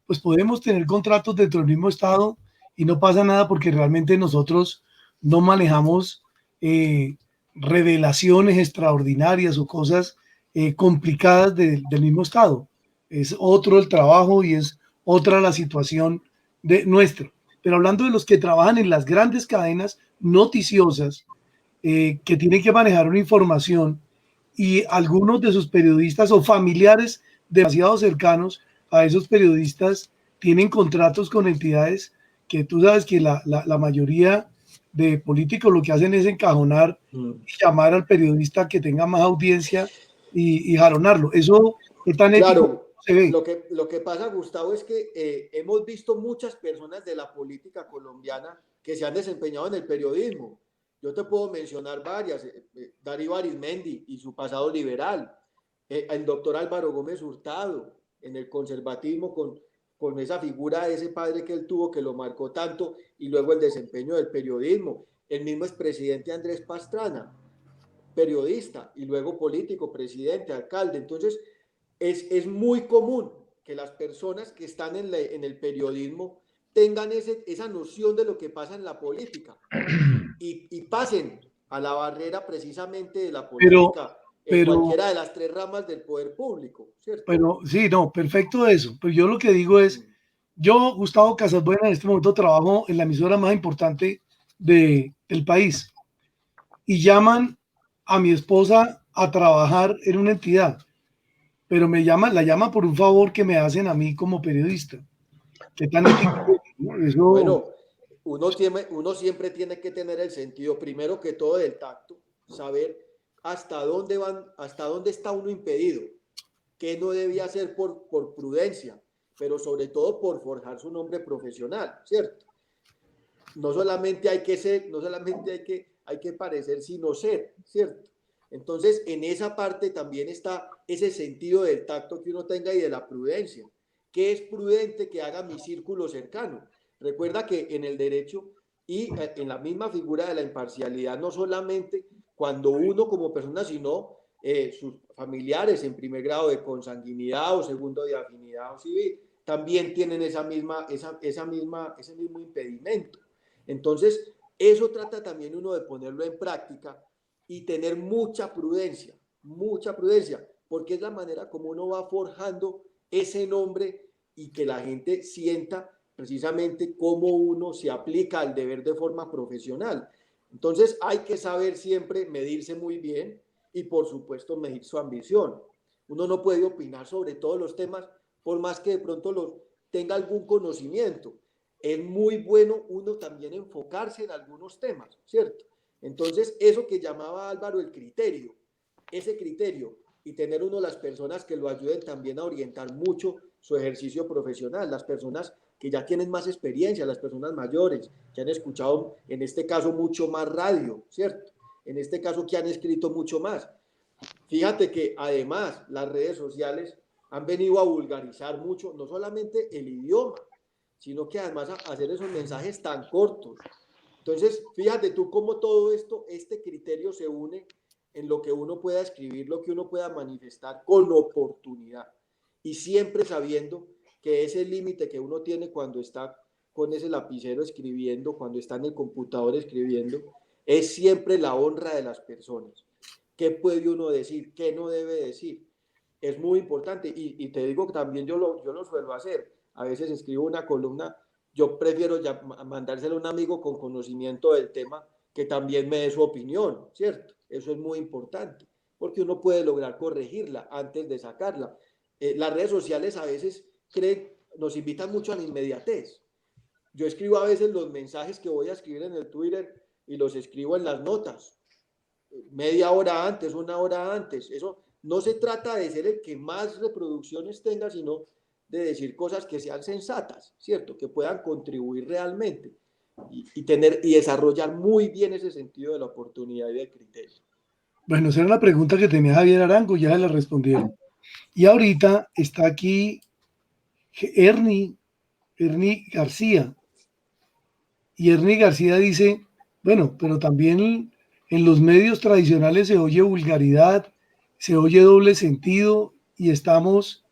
pues podemos tener contratos dentro del mismo estado y no pasa nada porque realmente nosotros no manejamos revelaciones extraordinarias o cosas complicadas del mismo estado. Es otro el trabajo y es otra la situación de nuestro. Pero hablando de los que trabajan en las grandes cadenas noticiosas, que tienen que manejar una información y algunos de sus periodistas o familiares demasiado cercanos a esos periodistas tienen contratos con entidades que tú sabes que la mayoría de políticos lo que hacen es encajonar y llamar al periodista que tenga más audiencia y jalonarlo. Eso es tan ético. Claro, Se ve. lo que pasa, Gustavo, es que hemos visto muchas personas de la política colombiana que se han desempeñado en el periodismo. Yo te puedo mencionar varias, Darío Arizmendi y su pasado liberal, el doctor Álvaro Gómez Hurtado en el conservatismo con esa figura de ese padre que él tuvo que lo marcó tanto y luego el desempeño del periodismo. El mismo expresidente Andrés Pastrana, periodista y luego político, presidente, alcalde. Entonces, es muy común que las personas que están en el periodismo tengan esa noción de lo que pasa en la política y pasen a la barrera precisamente de la política en cualquiera de las tres ramas del poder público, ¿cierto? Pero sí, no, perfecto eso. Pero yo lo que digo es, yo, Gustavo Casasbuena, en este momento trabajo en la emisora más importante del país y llaman a mi esposa a trabajar en una entidad, pero la llama por un favor que me hacen a mí como periodista. ¿Qué tan ético? Eso... Bueno, uno siempre tiene que tener el sentido, primero que todo, del tacto, saber hasta dónde está uno impedido, qué no debía hacer por prudencia, pero sobre todo por forjar su nombre profesional, ¿cierto? No solamente hay que ser, no solamente hay que parecer, sino ser, ¿cierto? Entonces, en esa parte también está ese sentido del tacto que uno tenga y de la prudencia. ¿Qué es prudente que haga mi círculo cercano? Recuerda que en el derecho y en la misma figura de la imparcialidad, no solamente cuando uno como persona, sino sus familiares en primer grado de consanguinidad o segundo de afinidad o civil, también tienen ese mismo impedimento. Entonces, eso trata también uno de ponerlo en práctica y tener mucha prudencia, porque es la manera como uno va forjando ese nombre y que la gente sienta precisamente cómo uno se aplica al deber de forma profesional. Entonces hay que saber siempre medirse muy bien y por supuesto medir su ambición. Uno no puede opinar sobre todos los temas por más que de pronto tenga algún conocimiento. Es muy bueno uno también enfocarse en algunos temas, ¿cierto? Entonces, eso que llamaba Álvaro el criterio, ese criterio y tener uno las personas que lo ayuden también a orientar mucho su ejercicio profesional, las personas que ya tienen más experiencia, las personas mayores, que han escuchado en este caso mucho más radio, ¿cierto? En este caso que han escrito mucho más. Fíjate que además las redes sociales han venido a vulgarizar mucho, no solamente el idioma, sino que además a hacer esos mensajes tan cortos. Entonces, fíjate tú cómo todo esto, este criterio se une en lo que uno pueda escribir, lo que uno pueda manifestar con oportunidad y siempre sabiendo que ese límite que uno tiene cuando está con ese lapicero escribiendo, cuando está en el computador escribiendo, es siempre la honra de las personas. ¿Qué puede uno decir? ¿Qué no debe decir? Es muy importante y te digo que también yo lo suelo hacer. A veces escribo una columna, yo prefiero mandárselo a un amigo con conocimiento del tema que también me dé su opinión, ¿cierto? Eso es muy importante, porque uno puede lograr corregirla antes de sacarla. Las redes sociales a veces nos invitan mucho a la inmediatez. Yo escribo a veces los mensajes que voy a escribir en el Twitter y los escribo en las notas, media hora antes, una hora antes. Eso no se trata de ser el que más reproducciones tenga, sino de decir cosas que sean sensatas, ¿cierto? Que puedan contribuir realmente y desarrollar muy bien ese sentido de la oportunidad y del criterio. Bueno, esa era la pregunta que tenía Javier Arango, ya la respondieron. Y ahorita está aquí Ernie García. Y Ernie García dice, bueno, pero también en los medios tradicionales se oye vulgaridad, se oye doble sentido y estamos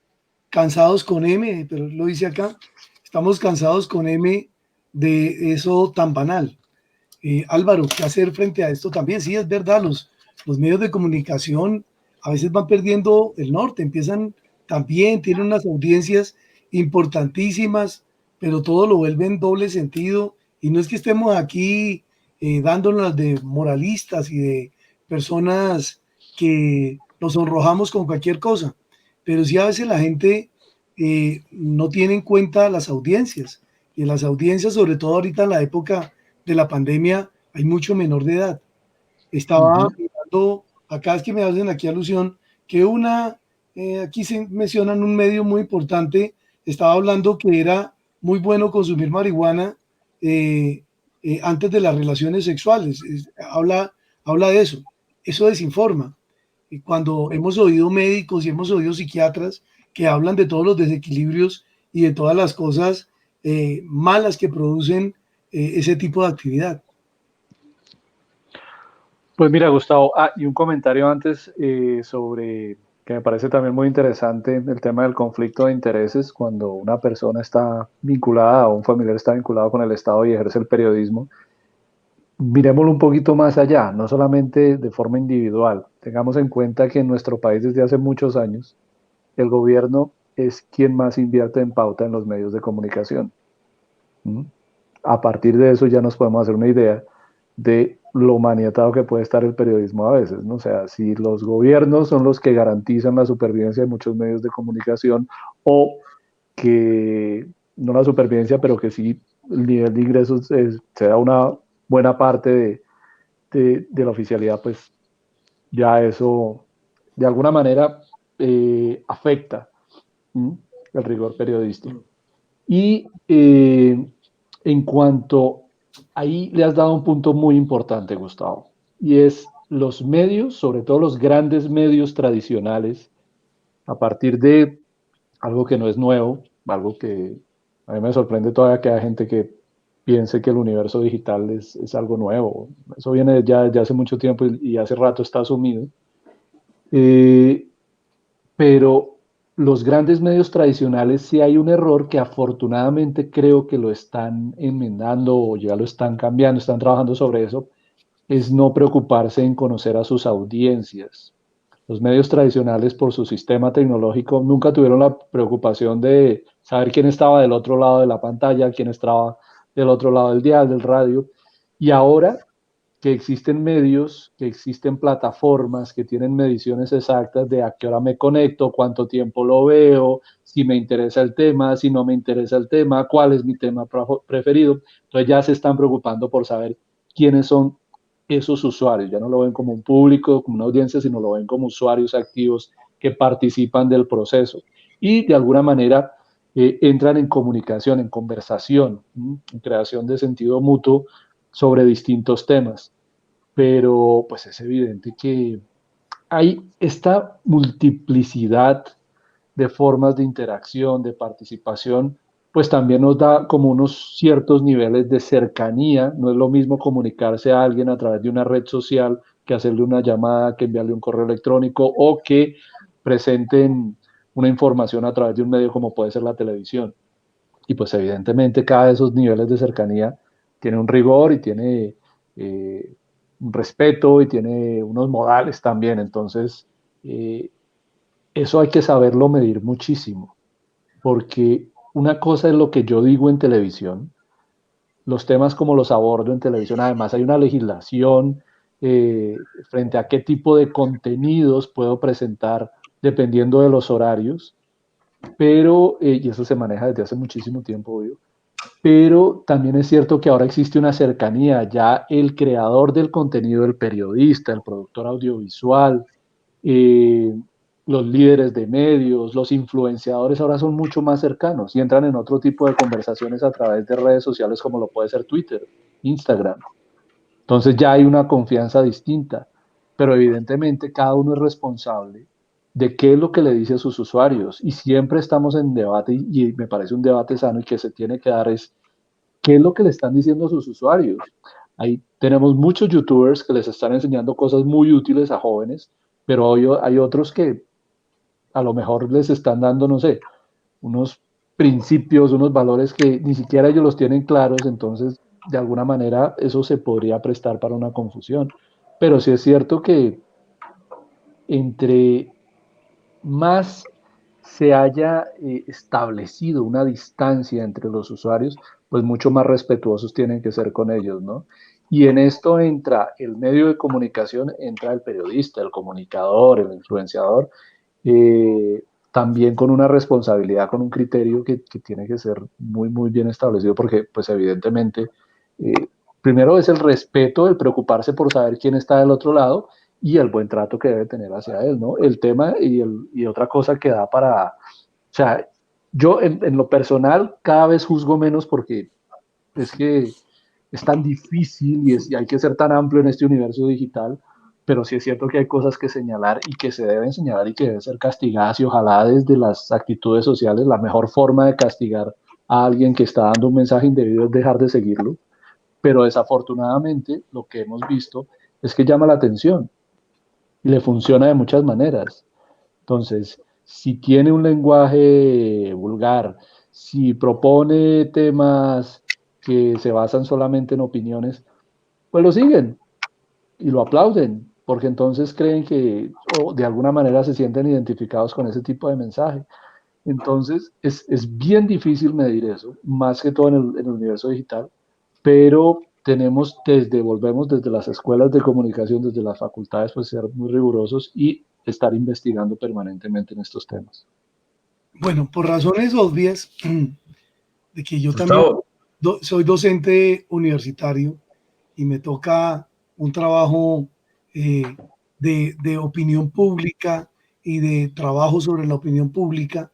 cansados con M, pero lo dice acá, estamos cansados con M de eso tan banal. Álvaro, ¿qué hacer frente a esto también? Sí, es verdad, los medios de comunicación a veces van perdiendo el norte, empiezan también, tienen unas audiencias importantísimas, pero todo lo vuelven doble sentido. Y no es que estemos aquí dándonos de moralistas y de personas que nos sonrojamos con cualquier cosa, pero sí a veces la gente no tiene en cuenta las audiencias. Y en las audiencias, sobre todo ahorita en la época de la pandemia, hay mucho menor de edad. Estaba mirando, acá es que me hacen aquí alusión, que aquí se mencionan un medio muy importante, estaba hablando que era muy bueno consumir marihuana antes de las relaciones sexuales. Habla de eso. Eso desinforma. Y cuando hemos oído médicos y hemos oído psiquiatras que hablan de todos los desequilibrios y de todas las cosas malas que producen ese tipo de actividad. Pues mira, Gustavo, y un comentario antes sobre que me parece también muy interesante el tema del conflicto de intereses cuando una persona está vinculada o un familiar está vinculado con el Estado y ejerce el periodismo. Miremoslo un poquito más allá, no solamente de forma individual. Tengamos en cuenta que en nuestro país desde hace muchos años el gobierno es quien más invierte en pauta en los medios de comunicación. A partir de eso ya nos podemos hacer una idea de lo maniatado que puede estar el periodismo a veces, ¿no? O sea, si los gobiernos son los que garantizan la supervivencia de muchos medios de comunicación o que, no la supervivencia, pero que sí el nivel de ingresos se da una buena parte de la oficialidad, pues ya eso de alguna manera afecta el rigor periodístico. Y en cuanto, ahí le has dado un punto muy importante, Gustavo, y es los medios, sobre todo los grandes medios tradicionales, a partir de algo que no es nuevo, algo que a mí me sorprende todavía que haya gente que piense que el universo digital es algo nuevo. Eso viene ya desde hace mucho tiempo y hace rato está asumido. Pero los grandes medios tradicionales sí hay un error que afortunadamente creo que lo están enmendando o ya lo están cambiando, están trabajando sobre eso, es no preocuparse en conocer a sus audiencias. Los medios tradicionales, por su sistema tecnológico, nunca tuvieron la preocupación de saber quién estaba del otro lado de la pantalla, quién estaba del otro lado del dial, del radio. Y ahora que existen medios, que existen plataformas que tienen mediciones exactas de a qué hora me conecto, cuánto tiempo lo veo, si me interesa el tema, si no me interesa el tema, cuál es mi tema preferido. Entonces ya se están preocupando por saber quiénes son esos usuarios. Ya no lo ven como un público, como una audiencia, sino lo ven como usuarios activos que participan del proceso. Y de alguna manera entran en comunicación, en conversación, en creación de sentido mutuo sobre distintos temas. Pero pues es evidente que hay esta multiplicidad de formas de interacción, de participación, pues también nos da como unos ciertos niveles de cercanía. No es lo mismo comunicarse a alguien a través de una red social que hacerle una llamada, que enviarle un correo electrónico o que presenten una información a través de un medio como puede ser la televisión. Y pues evidentemente cada de esos niveles de cercanía tiene un rigor y tiene un respeto y tiene unos modales también. Entonces, eso hay que saberlo medir muchísimo, porque una cosa es lo que yo digo en televisión los temas como los abordo en televisión. Además, hay una legislación frente a qué tipo de contenidos puedo presentar dependiendo de los horarios, pero, y eso se maneja desde hace muchísimo tiempo, obvio, pero también es cierto que ahora existe una cercanía, ya el creador del contenido, el periodista, el productor audiovisual, eh, los líderes de medios, los influenciadores ahora son mucho más cercanos y entran en otro tipo de conversaciones a través de redes sociales como lo puede ser Twitter, Instagram. Entonces ya hay una confianza distinta, pero evidentemente cada uno es responsable de qué es lo que le dice a sus usuarios y siempre estamos en debate y me parece un debate sano y que se tiene que dar es qué es lo que le están diciendo a sus usuarios. Ahí tenemos muchos youtubers que les están enseñando cosas muy útiles a jóvenes, pero hay otros que a lo mejor les están dando, no sé, unos principios, unos valores que ni siquiera ellos los tienen claros, entonces de alguna manera eso se podría prestar para una confusión. Pero sí es cierto que entre más se haya establecido una distancia entre los usuarios, pues mucho más respetuosos tienen que ser con ellos, ¿no? Y en esto entra el medio de comunicación, entra el periodista, el comunicador, el influenciador, eh, también con una responsabilidad, con un criterio que tiene que ser muy, muy bien establecido, porque pues evidentemente, eh, primero es el respeto, el preocuparse por saber quién está del otro lado y el buen trato que debe tener hacia él, ¿no? El tema y otra cosa que da para, o sea, yo en lo personal cada vez juzgo menos porque es que es tan difícil y hay que ser tan amplio en este universo digital, pero sí es cierto que hay cosas que señalar y que se deben señalar y que deben ser castigadas y ojalá desde las actitudes sociales la mejor forma de castigar a alguien que está dando un mensaje indebido es dejar de seguirlo, pero desafortunadamente lo que hemos visto es que llama la atención y le funciona de muchas maneras. Entonces, si tiene un lenguaje vulgar, si propone temas que se basan solamente en opiniones, pues lo siguen y lo aplauden, porque entonces creen que o de alguna manera se sienten identificados con ese tipo de mensaje. Entonces, es bien difícil medir eso, más que todo en el universo digital, pero volvemos desde las escuelas de comunicación, desde las facultades, pues ser muy rigurosos y estar investigando permanentemente en estos temas. Bueno, por razones obvias, de que yo también Gustavo, soy docente universitario y me toca un trabajo eh, de opinión pública y de trabajo sobre la opinión pública.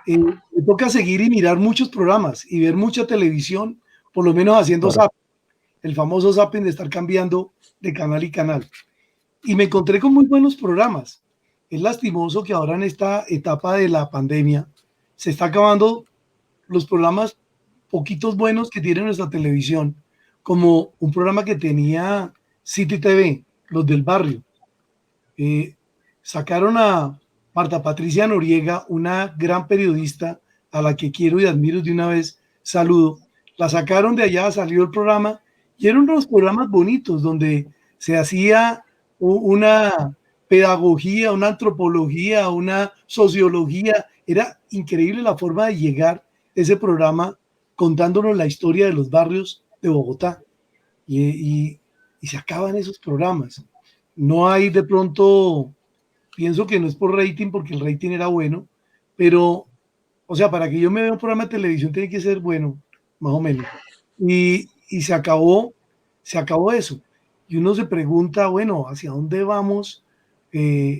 Me toca seguir y mirar muchos programas y ver mucha televisión, por lo menos haciendo Correcto. zapping, el famoso zapping de estar cambiando de canal y canal. Y me encontré con muy buenos programas. Es lastimoso que ahora en esta etapa de la pandemia se está acabando los programas poquitos buenos que tiene nuestra televisión, como un programa que tenía City TV, los del barrio. Eh, Sacaron a Marta Patricia Noriega, una gran periodista a la que quiero y admiro de una vez, saludo. La sacaron de allá, salió el programa y eran unos programas bonitos donde se hacía una pedagogía, una antropología, una sociología. Era increíble la forma de llegar ese programa contándonos la historia de los barrios de Bogotá. Y se acaban esos programas. No hay de pronto, pienso que no es por rating, porque el rating era bueno, pero, o sea, para que yo me vea un programa de televisión tiene que ser bueno, más o menos. Y se acabó eso. Y uno se pregunta, bueno, ¿hacia dónde vamos?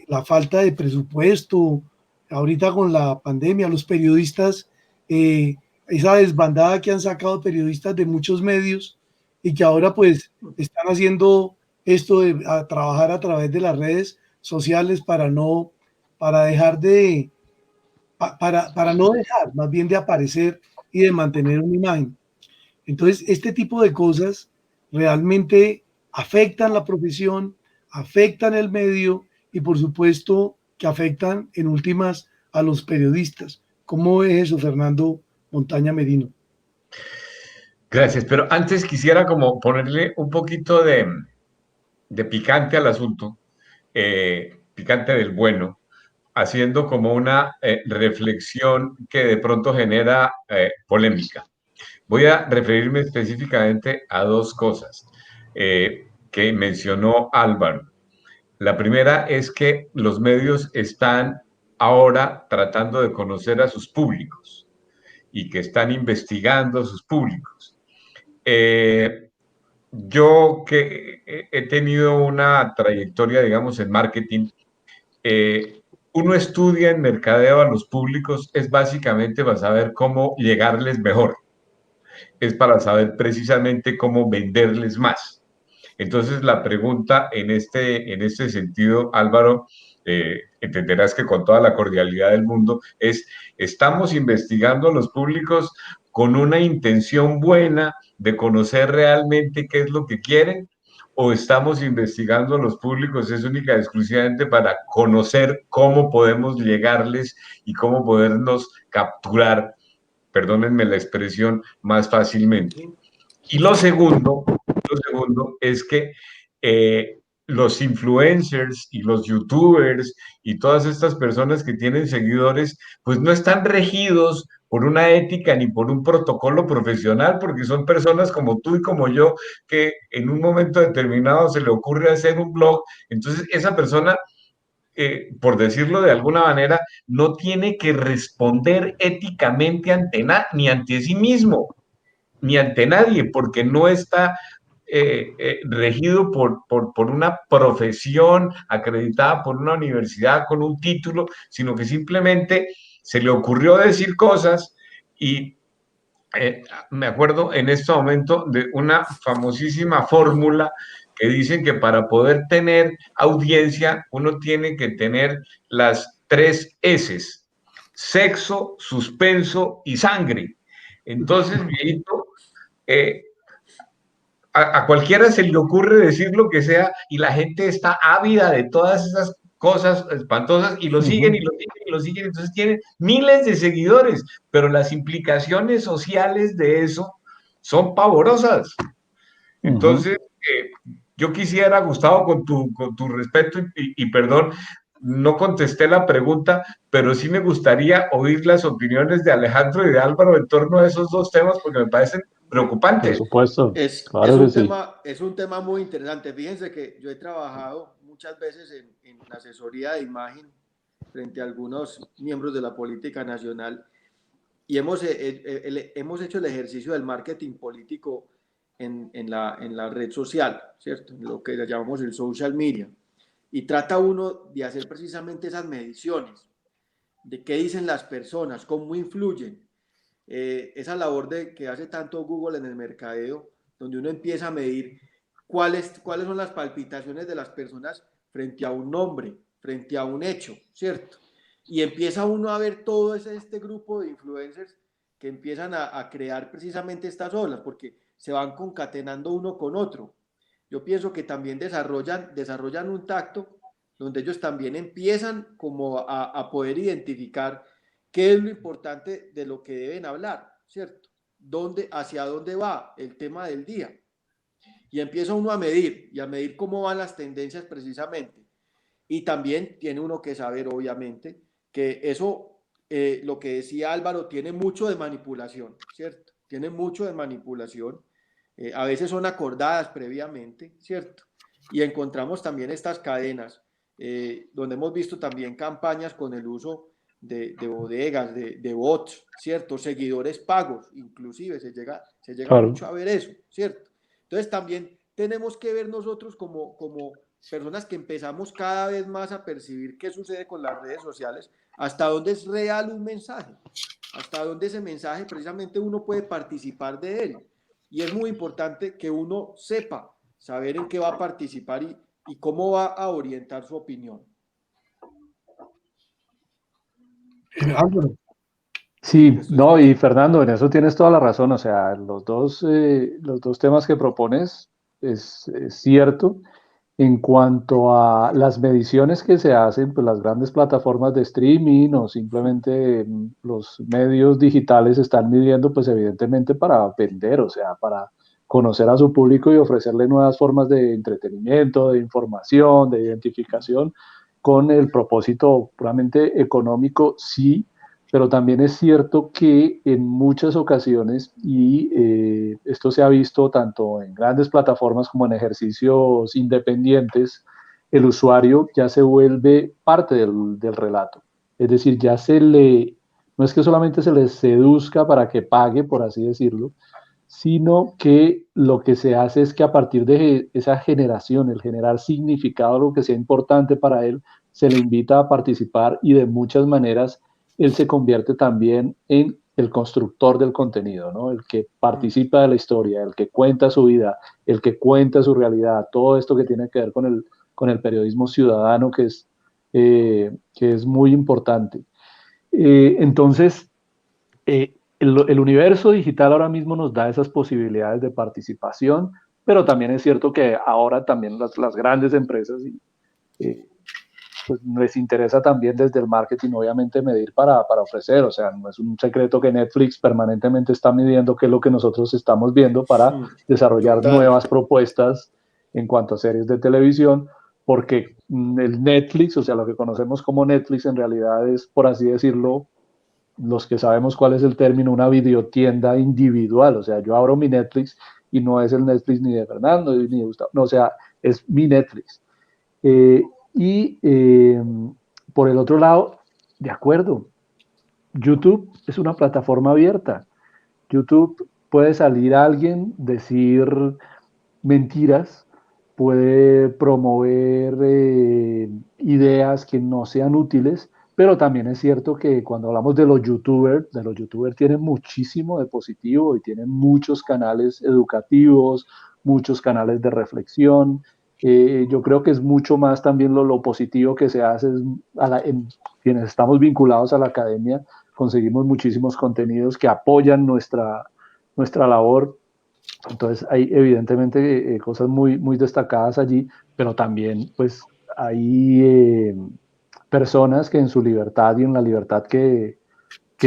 La falta de presupuesto, ahorita con la pandemia, los periodistas, esa desbandada que han sacado periodistas de muchos medios y que ahora pues están haciendo esto de trabajar a través de las redes sociales para dejar de, para no dejar, más bien de aparecer y de mantener una imagen. Entonces, este tipo de cosas realmente afectan la profesión, afectan el medio y por supuesto que afectan en últimas a los periodistas. ¿Cómo es eso, Fernando Montaña Merino? gracias, pero antes quisiera como ponerle un poquito de picante al asunto, picante del bueno, haciendo como una reflexión que de pronto genera polémica. Voy a referirme específicamente a dos cosas que mencionó Álvaro. La primera es que los medios están ahora tratando de conocer a sus públicos y que están investigando a sus públicos. Yo que he tenido una trayectoria, digamos, en marketing, uno estudia en mercadeo a los públicos es básicamente para saber cómo llegarles mejor, es para saber precisamente cómo venderles más. Entonces, la pregunta en este sentido, Álvaro, entenderás que con toda la cordialidad del mundo, es, ¿estamos investigando a los públicos con una intención buena de conocer realmente qué es lo que quieren? ¿O estamos investigando a los públicos es única y exclusivamente para conocer cómo podemos llegarles y cómo podernos capturar, perdónenme la expresión, más fácilmente? Y lo segundo es que los influencers y los youtubers y todas estas personas que tienen seguidores, pues no están regidos por una ética ni por un protocolo profesional, porque son personas como tú y como yo, que en un momento determinado se le ocurre hacer un blog. Entonces, esa persona, por decirlo de alguna manera, no tiene que responder éticamente ante ni ante sí mismo ni ante nadie, porque no está regido por una profesión acreditada por una universidad con un título, sino que simplemente se le ocurrió decir cosas y me acuerdo en este momento de una famosísima fórmula que dicen que para poder tener audiencia uno tiene que tener las 3 S's: sexo, suspenso y sangre. Entonces, viejito, eh, a cualquiera se le ocurre decir lo que sea y la gente está ávida de todas esas cosas espantosas y lo siguen y lo siguen y lo siguen. Entonces tienen miles de seguidores, pero las implicaciones sociales de eso son pavorosas. Entonces, yo quisiera, Gustavo, con tu respeto y perdón, no contesté la pregunta, pero sí me gustaría oír las opiniones de Alejandro y de Álvaro en torno a esos dos temas porque me parecen preocupantes. Por supuesto, claro que sí. Es un tema muy interesante. Fíjense que yo he trabajado muchas veces en la asesoría de imagen frente a algunos miembros de la política nacional y hemos hecho el ejercicio del marketing político en la red social, ¿cierto? Lo que llamamos el social media. Y trata uno de hacer precisamente esas mediciones de qué dicen las personas, cómo influyen. Esa labor que hace tanto Google en el mercadeo, donde uno empieza a medir cuáles son las palpitaciones de las personas frente a un nombre, frente a un hecho, ¿cierto? Y empieza uno a ver todo este grupo de influencers que empiezan a crear precisamente estas olas, porque se van concatenando uno con otro. Yo pienso que también desarrollan un tacto donde ellos también empiezan como a poder identificar qué es lo importante de lo que deben hablar, ¿cierto? Hacia dónde va el tema del día. Y empieza uno a medir cómo van las tendencias precisamente. Y también tiene uno que saber, obviamente, que eso, lo que decía Álvaro, tiene mucho de manipulación, ¿cierto? Tiene mucho de manipulación. A veces son acordadas previamente, ¿cierto? Y encontramos también estas cadenas, donde hemos visto también campañas con el uso de bodegas, de bots, ¿cierto? Seguidores pagos, inclusive se llega claro, mucho a ver eso, ¿cierto? Entonces también tenemos que ver nosotros como personas que empezamos cada vez más a percibir qué sucede con las redes sociales, hasta dónde es real un mensaje, hasta dónde ese mensaje precisamente uno puede participar de él. Y es muy importante que uno sepa saber en qué va a participar y cómo va a orientar su opinión. Sí, no, y Fernando, en eso tienes toda la razón. O sea, los dos temas que propones es cierto. En cuanto a las mediciones que se hacen, pues las grandes plataformas de streaming o simplemente los medios digitales están midiendo, pues evidentemente para vender, o sea, para conocer a su público y ofrecerle nuevas formas de entretenimiento, de información, de identificación, con el propósito puramente económico, sí, pero también es cierto que en muchas ocasiones, y esto se ha visto tanto en grandes plataformas como en ejercicios independientes, el usuario ya se vuelve parte del relato. Es decir, no es que solamente se le seduzca para que pague, por así decirlo, sino que lo que se hace es que a partir de esa generación, el generar significado, lo que sea importante para él, se le invita a participar y de muchas maneras él se convierte también en el constructor del contenido, ¿no? El que participa de la historia, el que cuenta su vida, el que cuenta su realidad, todo esto que tiene que ver con el periodismo ciudadano que es muy importante. Entonces, el universo digital ahora mismo nos da esas posibilidades de participación, pero también es cierto que ahora también las grandes empresas pues les interesa también desde el marketing obviamente medir para ofrecer, o sea, no es un secreto que Netflix permanentemente está midiendo qué es lo que nosotros estamos viendo para desarrollar Total. nuevas propuestas en cuanto a series de televisión, porque el Netflix, o sea, lo que conocemos como Netflix en realidad es, por así decirlo, los que sabemos cuál es el término, una videotienda individual. O sea, yo abro mi Netflix y no es el Netflix ni de Fernando ni de Gustavo, no, o sea, es mi Netflix. Eh, y por el otro lado, de acuerdo, YouTube es una plataforma abierta. YouTube puede salir a alguien, decir mentiras, puede promover ideas que no sean útiles, pero también es cierto que cuando hablamos de los youtubers tienen muchísimo de positivo y tienen muchos canales educativos, muchos canales de reflexión. Yo creo que es mucho más también lo positivo que se hace en quienes estamos vinculados a la academia, conseguimos muchísimos contenidos que apoyan nuestra labor. Entonces hay evidentemente cosas muy destacadas allí, pero también pues hay personas que en su libertad y en la libertad que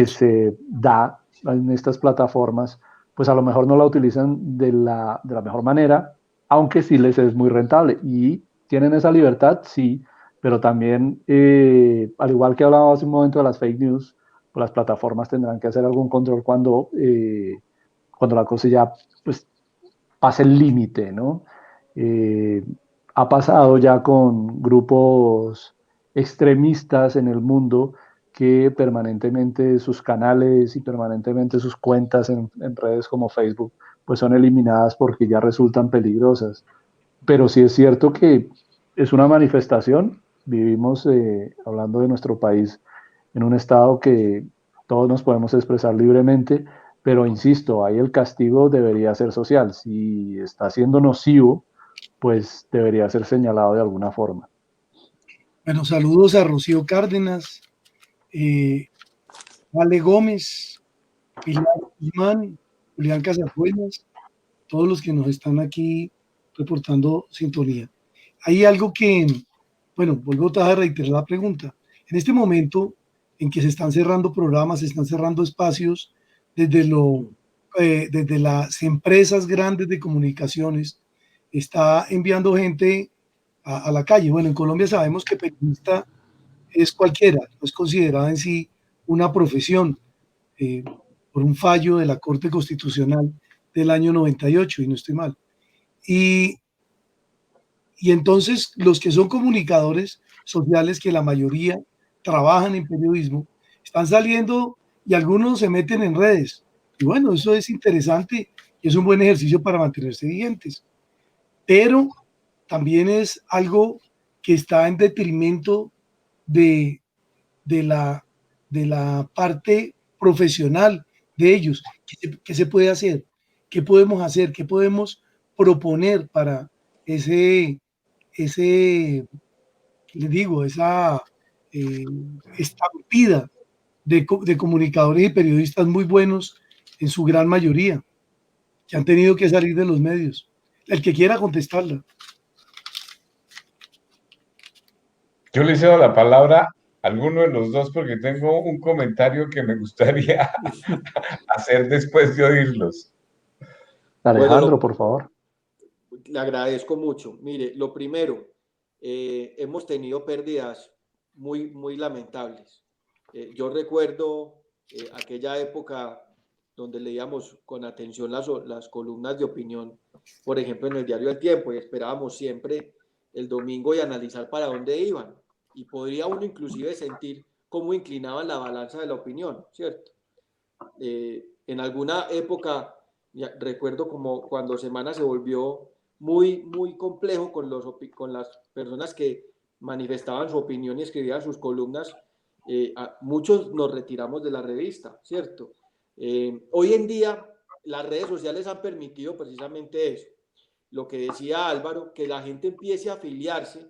se da en estas plataformas, pues a lo mejor no la utilizan de la mejor manera, aunque sí les es muy rentable. Y tienen esa libertad, sí, pero también, al igual que hablaba hace un momento de las fake news, pues las plataformas tendrán que hacer algún control cuando la cosa ya pues, pase el límite, ¿no? Eh, ha pasado ya con grupos extremistas en el mundo que permanentemente sus canales y permanentemente sus cuentas en redes como Facebook pues son eliminadas porque ya resultan peligrosas. Pero sí es cierto que es una manifestación. Vivimos, hablando de nuestro país, en un estado que todos nos podemos expresar libremente, pero insisto, ahí el castigo debería ser social. Si está siendo nocivo, pues debería ser señalado de alguna forma. Bueno, saludos a Rocío Cárdenas, Ale Gómez, Pilar Guzmán, Julián Casabuenas, todos los que nos están aquí reportando sintonía. Hay algo que, bueno, vuelvo a reiterar la pregunta. En este momento en que se están cerrando programas, se están cerrando espacios desde las empresas grandes de comunicaciones, está enviando gente a la calle. Bueno, en Colombia sabemos que periodista es cualquiera, no es considerada en sí una profesión por un fallo de la Corte Constitucional del año 98, y no estoy mal. Y, y entonces los que son comunicadores sociales, que la mayoría trabajan en periodismo, están saliendo y algunos se meten en redes. Y bueno, eso es interesante y es un buen ejercicio para mantenerse vigentes. Pero también es algo que está en detrimento de, de, la, de la parte profesional de ellos. ¿Qué se puede hacer? ¿Qué podemos hacer? ¿Qué podemos proponer para ese les digo, esa estampida de comunicadores y periodistas muy buenos en su gran mayoría, que han tenido que salir de los medios? El que quiera contestarla. Yo le cedo la palabra a alguno de los dos porque tengo un comentario que me gustaría hacer después de oírlos. Alejandro, Bueno, por favor. le agradezco mucho. Mire, lo primero, hemos tenido pérdidas muy lamentables. Yo recuerdo aquella época donde leíamos con atención las columnas de opinión, por ejemplo, en el diario El Tiempo, y esperábamos siempre el domingo y analizar para dónde iban. Y podría uno inclusive sentir cómo inclinaban la balanza de la opinión, ¿cierto? En alguna época, recuerdo como cuando Semana se volvió muy complejo con las personas que manifestaban su opinión y escribían sus columnas, muchos nos retiramos de la revista, ¿cierto? Hoy en día las redes sociales han permitido precisamente eso, lo que decía Álvaro, que la gente empiece a afiliarse,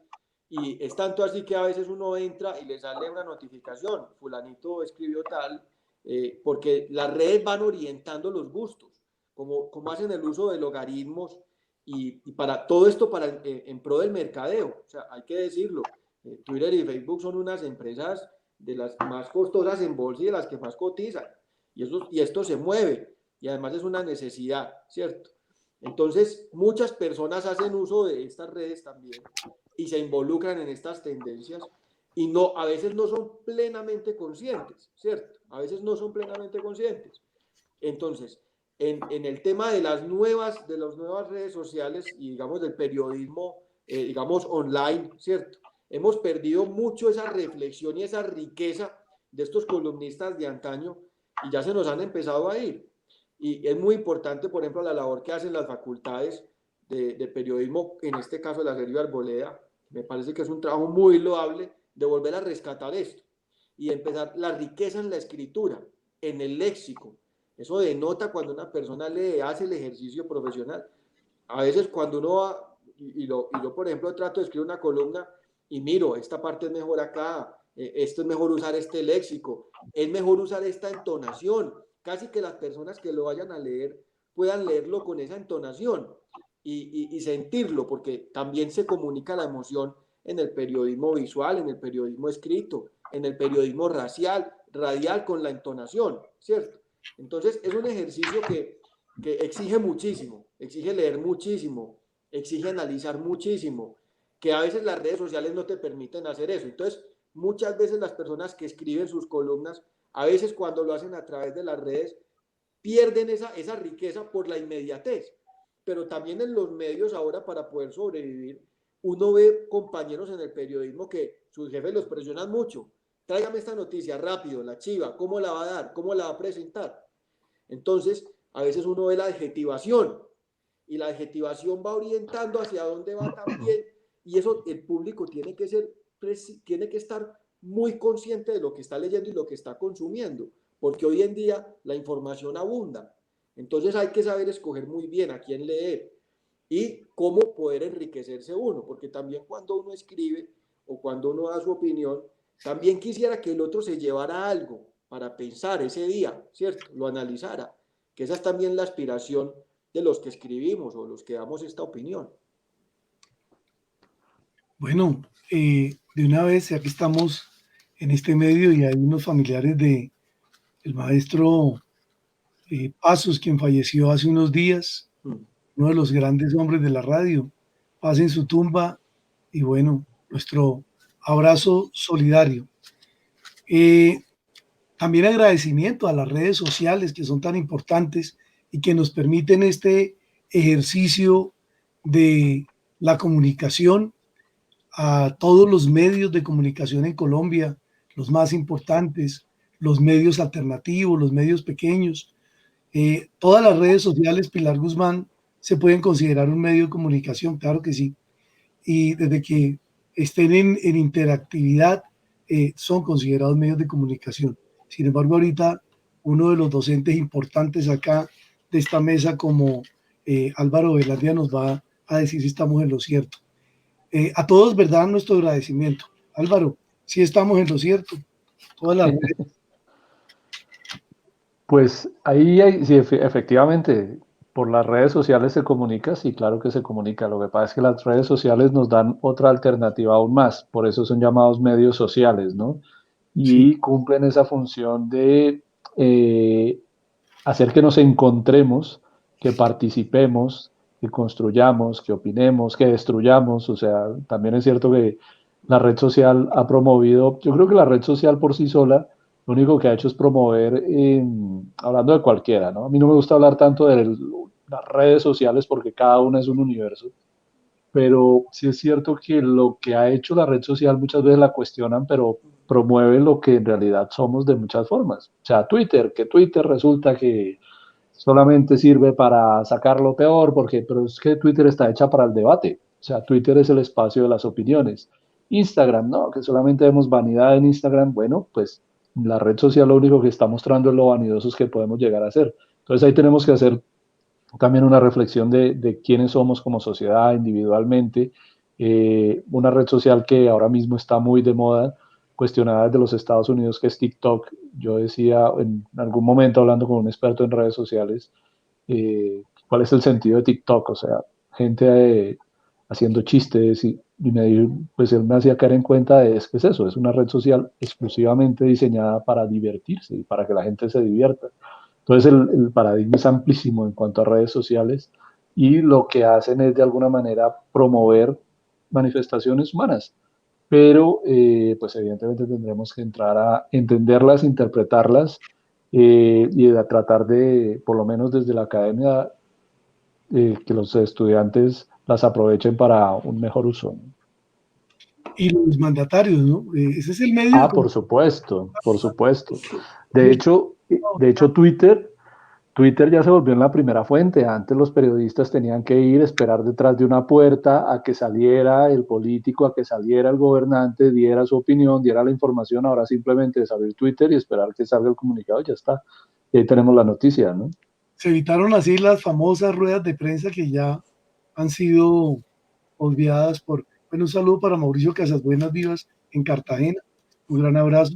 y es tanto así que a veces uno entra y le sale una notificación, fulanito escribió tal, porque las redes van orientando los gustos, como hacen el uso de logaritmos, y para todo esto en pro del mercadeo. O sea, hay que decirlo, Twitter y Facebook son unas empresas de las más costosas en bolsa y de las que más cotizan, y esto se mueve, y además es una necesidad, ¿cierto? Entonces, muchas personas hacen uso de estas redes también y se involucran en estas tendencias, y a veces no son plenamente conscientes, ¿cierto? A veces no son plenamente conscientes. Entonces, en el tema de las nuevas redes sociales y, digamos, del periodismo, digamos, online, ¿cierto? Hemos perdido mucho esa reflexión y esa riqueza de estos columnistas de antaño, y ya se nos han empezado a ir. Y es muy importante, por ejemplo, la labor que hacen las facultades de periodismo, en este caso la Sergio Arboleda. Me parece que es un trabajo muy loable de volver a rescatar esto y empezar la riqueza en la escritura, en el léxico. Eso denota cuando una persona lee, hace el ejercicio profesional. A veces cuando uno va, y yo por ejemplo trato de escribir una columna y miro, esta parte es mejor acá, esto es mejor usar este léxico, es mejor usar esta entonación, casi que las personas que lo vayan a leer puedan leerlo con esa entonación y sentirlo, porque también se comunica la emoción en el periodismo visual, en el periodismo escrito, en el periodismo radial con la entonación, ¿cierto? Entonces es un ejercicio que exige muchísimo, exige leer muchísimo, exige analizar muchísimo, que a veces las redes sociales no te permiten hacer eso. Entonces, muchas veces las personas que escriben sus columnas, a veces cuando lo hacen a través de las redes, pierden esa riqueza por la inmediatez. Pero también en los medios ahora, para poder sobrevivir, uno ve compañeros en el periodismo que sus jefes los presionan mucho. Tráigame esta noticia rápido, la chiva, ¿cómo la va a dar? ¿Cómo la va a presentar? Entonces, a veces uno ve la adjetivación, y la adjetivación va orientando hacia dónde va también, y eso el público tiene que estar muy consciente de lo que está leyendo y lo que está consumiendo, porque hoy en día la información abunda. Entonces hay que saber escoger muy bien a quién leer y cómo poder enriquecerse uno, porque también cuando uno escribe o cuando uno da su opinión, también quisiera que el otro se llevara algo para pensar ese día, ¿cierto? Lo analizara, que esa es también la aspiración de los que escribimos o los que damos esta opinión. Bueno, de una vez, ya que estamos en este medio y hay unos familiares de el maestro Pasos, quien falleció hace unos días, uno de los grandes hombres de la radio, paz en su tumba, y bueno, nuestro abrazo solidario. También agradecimiento a las redes sociales, que son tan importantes y que nos permiten este ejercicio de la comunicación, a todos los medios de comunicación en Colombia, los más importantes, los medios alternativos, los medios pequeños. Todas las redes sociales, Pilar Guzmán, se pueden considerar un medio de comunicación, claro que sí. Y desde que estén en interactividad, son considerados medios de comunicación. Sin embargo, ahorita uno de los docentes importantes acá de esta mesa, como Álvaro Velarde, nos va a decir si estamos en lo cierto. A todos, ¿verdad? Nuestro agradecimiento. Álvaro, sí estamos en lo cierto. Todas las redes. Pues ahí sí, efectivamente, por las redes sociales se comunica, sí, claro que se comunica. Lo que pasa es que las redes sociales nos dan otra alternativa aún más, por eso son llamados medios sociales, ¿no? Y sí, cumplen esa función de hacer que nos encontremos, que participemos, que construyamos, que opinemos, que destruyamos. O sea, también es cierto que la red social ha promovido, yo creo que la red social por sí sola lo único que ha hecho es promover, hablando de cualquiera, ¿no? A mí no me gusta hablar tanto de las redes sociales porque cada una es un universo, pero sí es cierto que lo que ha hecho la red social muchas veces la cuestionan, pero promueve lo que en realidad somos de muchas formas. O sea, Twitter, que Twitter resulta que solamente sirve para sacar lo peor, pero es que Twitter está hecha para el debate. O sea, Twitter es el espacio de las opiniones. Instagram, no, que solamente vemos vanidad en Instagram. Bueno, pues la red social lo único que está mostrando es lo vanidosos que podemos llegar a ser. Entonces ahí tenemos que hacer también una reflexión de quiénes somos como sociedad individualmente. Una red social que ahora mismo está muy de moda, cuestionada desde los Estados Unidos, que es TikTok. Yo decía en algún momento hablando con un experto en redes sociales, ¿cuál es el sentido de TikTok? O sea, gente haciendo chistes pues él me hacía caer en cuenta de es que es eso, es una red social exclusivamente diseñada para divertirse y para que la gente se divierta. Entonces el paradigma es amplísimo en cuanto a redes sociales y lo que hacen es de alguna manera promover manifestaciones humanas, pero pues evidentemente tendremos que entrar a entenderlas, interpretarlas y a tratar de, por lo menos desde la academia, que los estudiantes las aprovechen para un mejor uso, ¿no? Y los mandatarios, ¿no? Ese es el medio de Ah, por supuesto, por supuesto. De hecho, Twitter ya se volvió en la primera fuente. Antes los periodistas tenían que ir, esperar detrás de una puerta a que saliera el político, a que saliera el gobernante, diera su opinión, diera la información. Ahora simplemente es abrir Twitter y esperar que salga el comunicado y ya está. Y ahí tenemos la noticia, ¿no? Se evitaron así las famosas ruedas de prensa que ya han sido olvidadas por... Bueno, un saludo para Mauricio Casasbuenas Vivas en Cartagena. Un gran abrazo.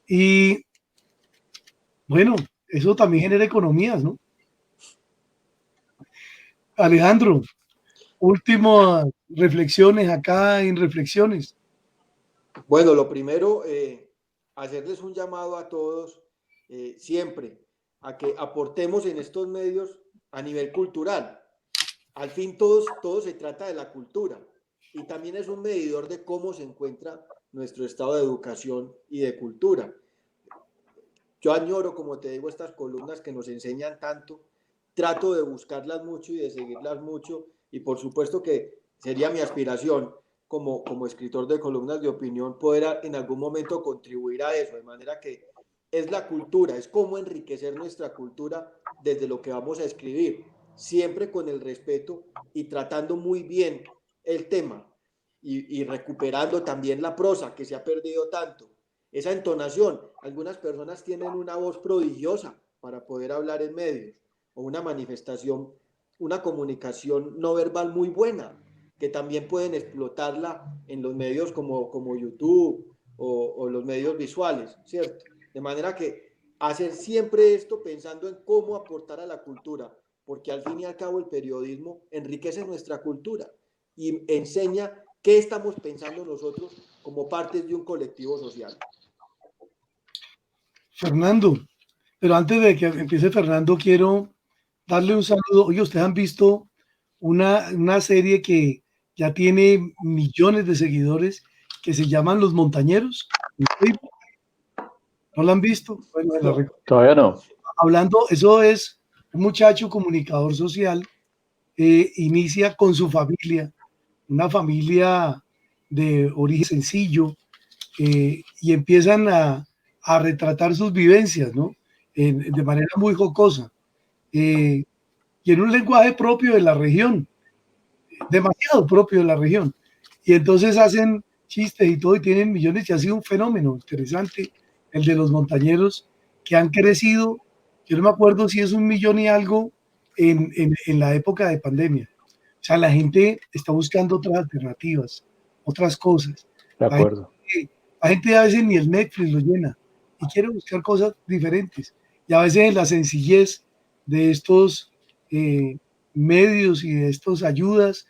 Y bueno, eso también genera economías, ¿no? Alejandro, últimas reflexiones acá en Reflexiones. Bueno, lo primero, hacerles un llamado a todos siempre a que aportemos en estos medios a nivel cultural. Al fin todo se trata de la cultura y también es un medidor de cómo se encuentra nuestro estado de educación y de cultura. Yo añoro, como te digo, estas columnas que nos enseñan tanto, trato de buscarlas mucho y de seguirlas mucho y por supuesto que sería mi aspiración como escritor de columnas de opinión poder en algún momento contribuir a eso, de manera que es la cultura, es cómo enriquecer nuestra cultura desde lo que vamos a escribir, siempre con el respeto y tratando muy bien el tema y recuperando también la prosa que se ha perdido tanto. Esa entonación, algunas personas tienen una voz prodigiosa para poder hablar en medios o una manifestación, una comunicación no verbal muy buena, que también pueden explotarla en los medios como YouTube o los medios visuales, ¿cierto? De manera que hacer siempre esto pensando en cómo aportar a la cultura, porque al fin y al cabo el periodismo enriquece nuestra cultura y enseña qué estamos pensando nosotros como partes de un colectivo social. Fernando, pero antes de que empiece Fernando, quiero darle un saludo. Oye, ¿ustedes han visto una serie que ya tiene millones de seguidores que se llaman Los Montañeros? ¿No la han visto? Bueno, No. Todavía no. hablando, eso es un muchacho comunicador social, inicia con su familia, una familia de origen sencillo, y empiezan a retratar sus vivencias, ¿no? De manera muy jocosa, y en un lenguaje propio de la región, demasiado propio de la región. Y entonces hacen chistes y todo y tienen millones y ha sido un fenómeno interesante el de los montañeros que han crecido. Yo no me acuerdo si es 1 millón y algo en la época de pandemia. O sea, la gente está buscando otras alternativas, otras cosas. De acuerdo. La gente a veces ni el Netflix lo llena y quiere buscar cosas diferentes. Y a veces en la sencillez de estos medios y de estas ayudas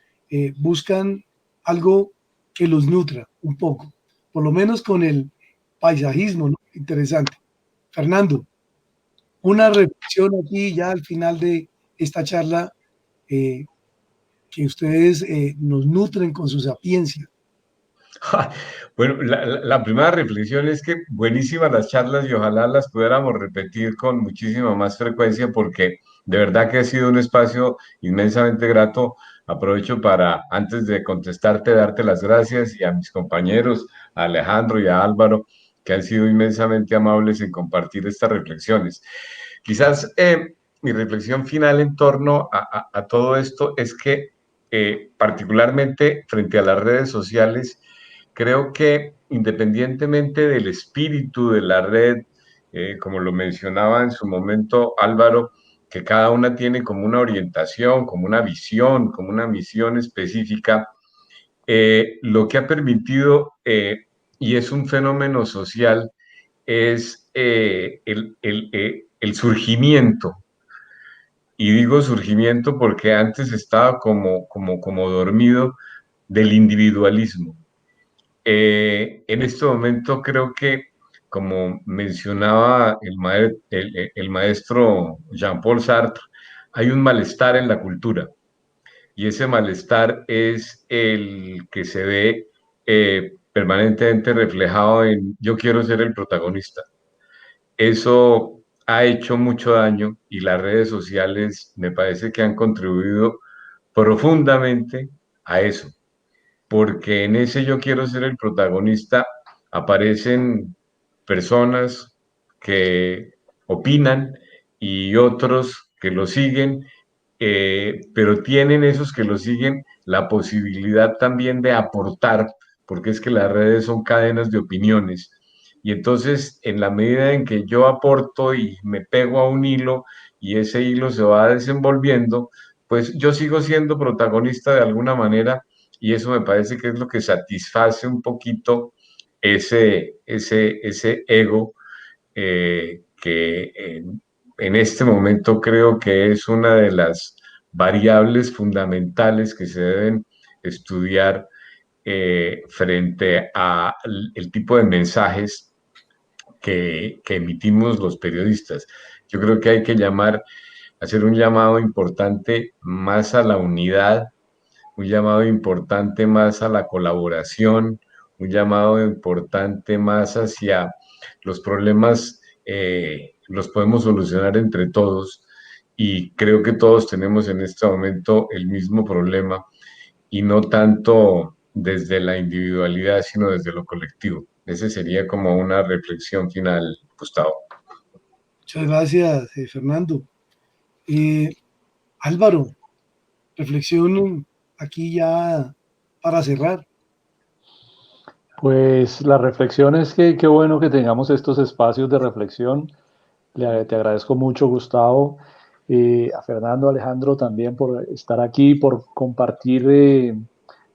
buscan algo que los nutra un poco, por lo menos con el paisajismo, ¿no? Interesante. Fernando, una reflexión aquí ya al final de esta charla, que ustedes nos nutren con su sapiencia. Bueno, la primera reflexión es que buenísimas las charlas y ojalá las pudiéramos repetir con muchísima más frecuencia porque de verdad que ha sido un espacio inmensamente grato. Aprovecho para, antes de contestarte, darte las gracias y a mis compañeros, a Alejandro y a Álvaro, que han sido inmensamente amables en compartir estas reflexiones. Quizás mi reflexión final en torno a todo esto es que particularmente frente a las redes sociales, creo que independientemente del espíritu de la red, como lo mencionaba en su momento Álvaro, que cada una tiene como una orientación, como una visión, como una misión específica, lo que ha permitido, y es un fenómeno social, es el surgimiento. Y digo surgimiento porque antes estaba como dormido del individualismo. En este momento creo que, como mencionaba el maestro Jean-Paul Sartre, hay un malestar en la cultura y ese malestar es el que se ve permanentemente reflejado en yo quiero ser el protagonista. Eso ha hecho mucho daño y las redes sociales me parece que han contribuido profundamente a eso, porque en ese yo quiero ser el protagonista aparecen personas que opinan y otros que lo siguen, pero tienen esos que lo siguen la posibilidad también de aportar, porque es que las redes son cadenas de opiniones. Y entonces, en la medida en que yo aporto y me pego a un hilo y ese hilo se va desenvolviendo, pues yo sigo siendo protagonista de alguna manera y eso me parece que es lo que satisface un poquito ese ego que en este momento creo que es una de las variables fundamentales que se deben estudiar frente a el tipo de mensajes que emitimos los periodistas. Yo creo que hay que hacer un llamado importante más a la unidad, un llamado importante más a la colaboración, un llamado importante más hacia los problemas, los podemos solucionar entre todos y creo que todos tenemos en este momento el mismo problema y no tanto desde la individualidad, sino desde lo colectivo. Ese sería como una reflexión final, Gustavo. Muchas gracias, Fernando. Álvaro, reflexión aquí ya para cerrar. Pues la reflexión es que qué bueno que tengamos estos espacios de reflexión. Te agradezco mucho, Gustavo, a Fernando, Alejandro también por estar aquí, por compartir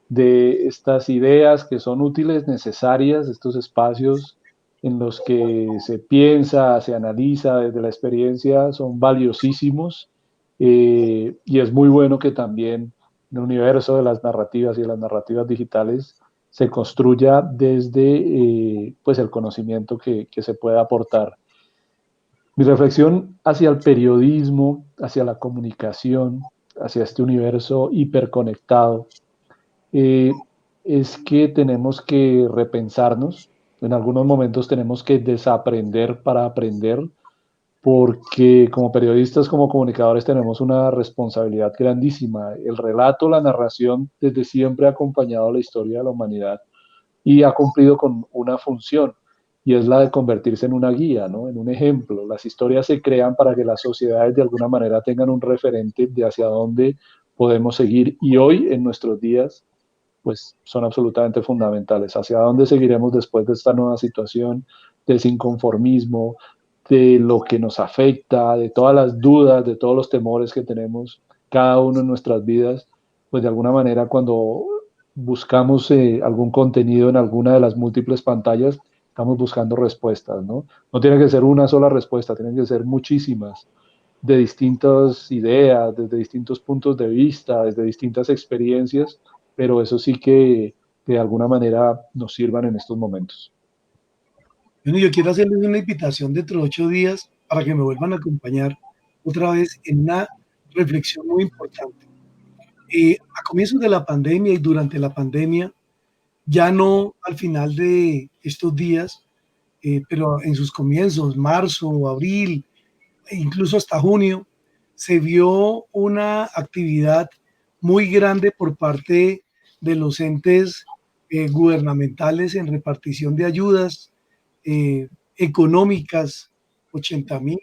de estas ideas que son útiles, necesarias, estos espacios en los que se piensa, se analiza desde la experiencia, son valiosísimos y es muy bueno que también en el universo de las narrativas y de las narrativas digitales se construya desde pues el conocimiento que se pueda aportar. Mi reflexión hacia el periodismo, hacia la comunicación, hacia este universo hiperconectado, eh, es que tenemos que repensarnos. En algunos momentos tenemos que desaprender para aprender, porque como periodistas, como comunicadores, tenemos una responsabilidad grandísima. El relato, la narración, desde siempre ha acompañado la historia de la humanidad y ha cumplido con una función, y es la de convertirse en una guía, ¿no? En un ejemplo. Las historias se crean para que las sociedades de alguna manera tengan un referente de hacia dónde podemos seguir, y hoy, en nuestros días, pues son absolutamente fundamentales. ¿Hacia dónde seguiremos después de esta nueva situación, de ese inconformismo, de lo que nos afecta, de todas las dudas, de todos los temores que tenemos cada uno en nuestras vidas? Pues de alguna manera cuando buscamos algún contenido en alguna de las múltiples pantallas, estamos buscando respuestas, ¿no? No tiene que ser una sola respuesta, tienen que ser muchísimas, de distintas ideas, desde distintos puntos de vista, desde distintas experiencias, pero eso sí que de alguna manera nos sirvan en estos momentos. Bueno, yo quiero hacerles una invitación dentro de 8 días para que me vuelvan a acompañar otra vez en una reflexión muy importante. A comienzos de la pandemia y durante la pandemia, ya no al final de estos días, pero en sus comienzos, marzo, abril, e incluso hasta junio, se vio una actividad muy grande por parte de los entes gubernamentales en repartición de ayudas económicas, 80.000,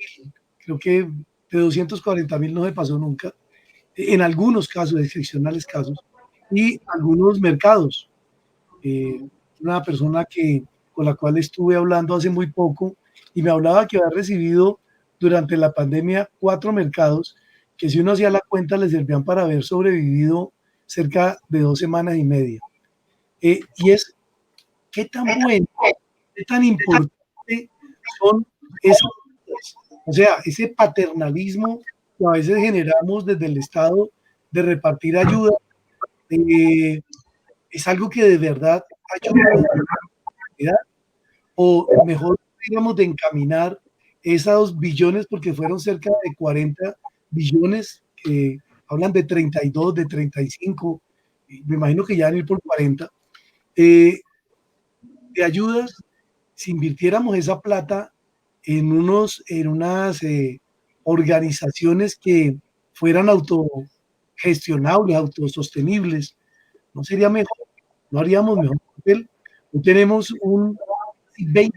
creo que de 240.000 no se pasó nunca, en algunos casos, excepcionales casos, y algunos mercados. Una persona con la cual estuve hablando hace muy poco y me hablaba que había recibido durante la pandemia 4 mercados que, si uno hacía la cuenta, le servían para haber sobrevivido cerca de 2 semanas y media. Y es qué tan bueno, qué tan importante son esas cosas. O sea, ese paternalismo que a veces generamos desde el Estado de repartir ayuda, es algo que de verdad ayuda a la comunidad, o mejor, digamos, de encaminar esos billones, porque fueron cerca de 40 billones, que hablan de 32, de 35, me imagino que ya van a ir por 40, de ayudas. Si invirtiéramos esa plata en unas organizaciones que fueran autogestionables, autosostenibles, ¿no sería mejor? ¿No haríamos mejor papel? No tenemos un 20%,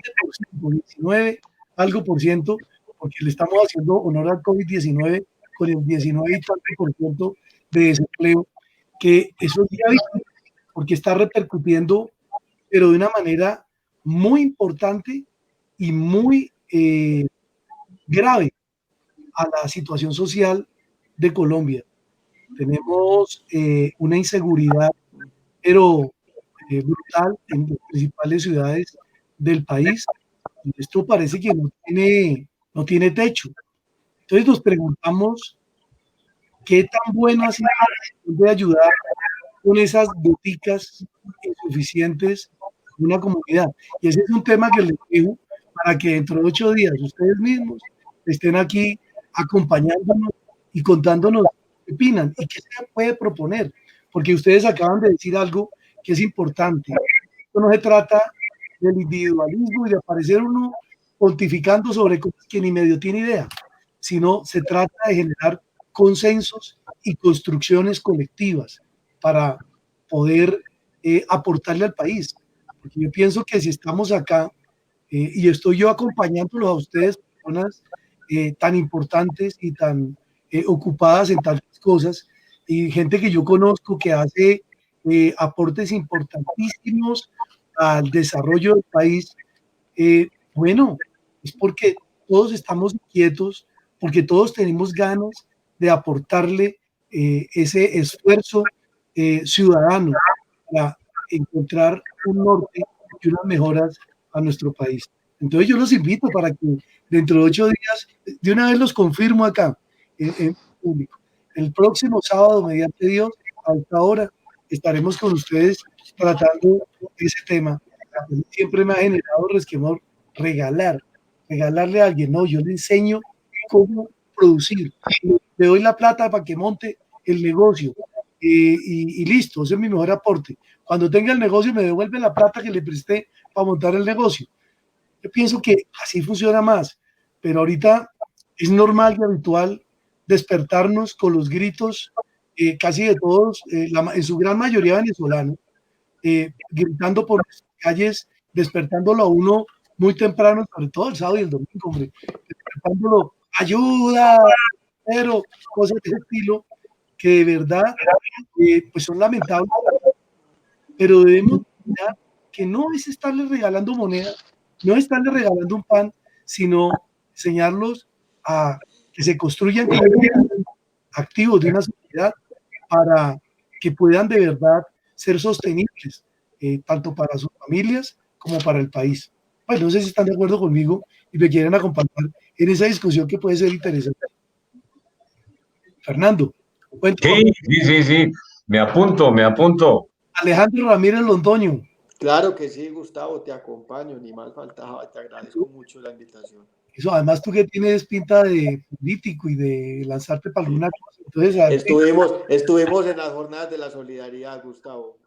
19, algo por ciento, porque le estamos haciendo honor al COVID-19 con el 19 y tanto por ciento de desempleo, que eso es gravísimo, porque está repercutiendo, pero de una manera muy importante y muy grave, a la situación social de Colombia. Tenemos una inseguridad, pero brutal, en las principales ciudades del país. Y esto parece que no tiene techo. Entonces nos preguntamos qué tan bueno ha sido de ayudar con esas boticas insuficientes en una comunidad. Y ese es un tema que les dejo para que dentro de 8 días ustedes mismos estén aquí acompañándonos y contándonos qué opinan y qué se puede proponer. Porque ustedes acaban de decir algo que es importante. Esto no se trata del individualismo y de aparecer uno pontificando sobre cosas que ni medio tiene idea, sino se trata de generar consensos y construcciones colectivas para poder aportarle al país. Porque yo pienso que si estamos acá y estoy yo acompañándolos a ustedes, personas tan importantes y tan ocupadas en tantas cosas, y gente que yo conozco que hace aportes importantísimos al desarrollo del país, bueno, es porque todos estamos inquietos, porque todos tenemos ganas de aportarle ese esfuerzo ciudadano para encontrar un norte y unas mejoras a nuestro país. Entonces yo los invito para que dentro de 8 días, de una vez los confirmo acá en público. El próximo sábado, mediante Dios, a esta hora, estaremos con ustedes tratando ese tema. Siempre me ha generado resquemor regalarle a alguien. No, yo le enseño cómo producir, le doy la plata para que monte el negocio y listo, ese es mi mejor aporte. Cuando tenga el negocio me devuelve la plata que le presté para montar el negocio. Yo pienso que así funciona más, pero ahorita es normal y habitual despertarnos con los gritos casi de todos, en su gran mayoría venezolanos, gritando por las calles, despertándolo a uno muy temprano, sobre todo el sábado y el domingo, hombre, despertándolo, ayuda, pero cosas de ese estilo que de verdad pues son lamentables, pero debemos mirar que no es estarles regalando moneda, no es estarles regalando un pan, sino enseñarlos a que se construyan activos de una sociedad para que puedan de verdad ser sostenibles, tanto para sus familias como para el país. Pues no sé si están de acuerdo conmigo y me quieren acompañar en esa discusión que puede ser interesante. Fernando, cuento Sí, sí, sí, sí. Me apunto, me apunto. Alejandro Ramírez Londoño. Claro que sí, Gustavo, te acompaño, ni más faltaba, te agradezco mucho la invitación. Eso, además tú que tienes pinta de político y de lanzarte para alguna cosa, Entonces, estuvimos en las jornadas de la solidaridad, Gustavo,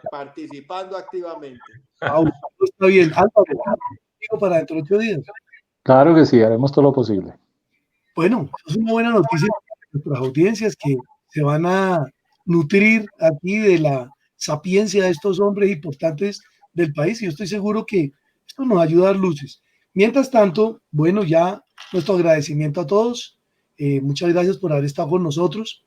participando activamente. Está bien. Álvaro, para dentro de 8 días. Claro que sí, haremos todo lo posible. Bueno, es una buena noticia para nuestras audiencias que se van a nutrir aquí de la sapiencia de estos hombres importantes del país, y yo estoy seguro que esto nos ayuda a dar luces. Mientras tanto, bueno, ya nuestro agradecimiento a todos. Muchas gracias por haber estado con nosotros.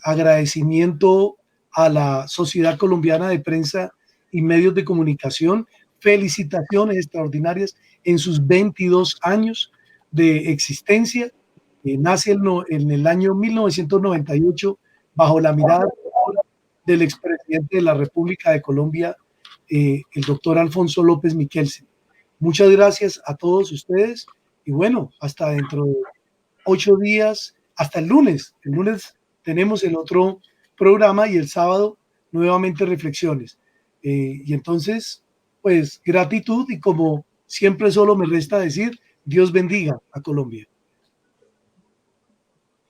Agradecimiento a la Sociedad Colombiana de Prensa y Medios de Comunicación. Felicitaciones extraordinarias en sus 22 años de existencia. Nace en el año 1998 bajo la mirada del expresidente de la República de Colombia, el doctor Alfonso López Miquelsen. Muchas gracias a todos ustedes y bueno, hasta dentro de 8 días, hasta el lunes. El lunes tenemos el otro programa y el sábado nuevamente reflexiones. Y entonces, pues gratitud y como siempre solo me resta decir, Dios bendiga a Colombia.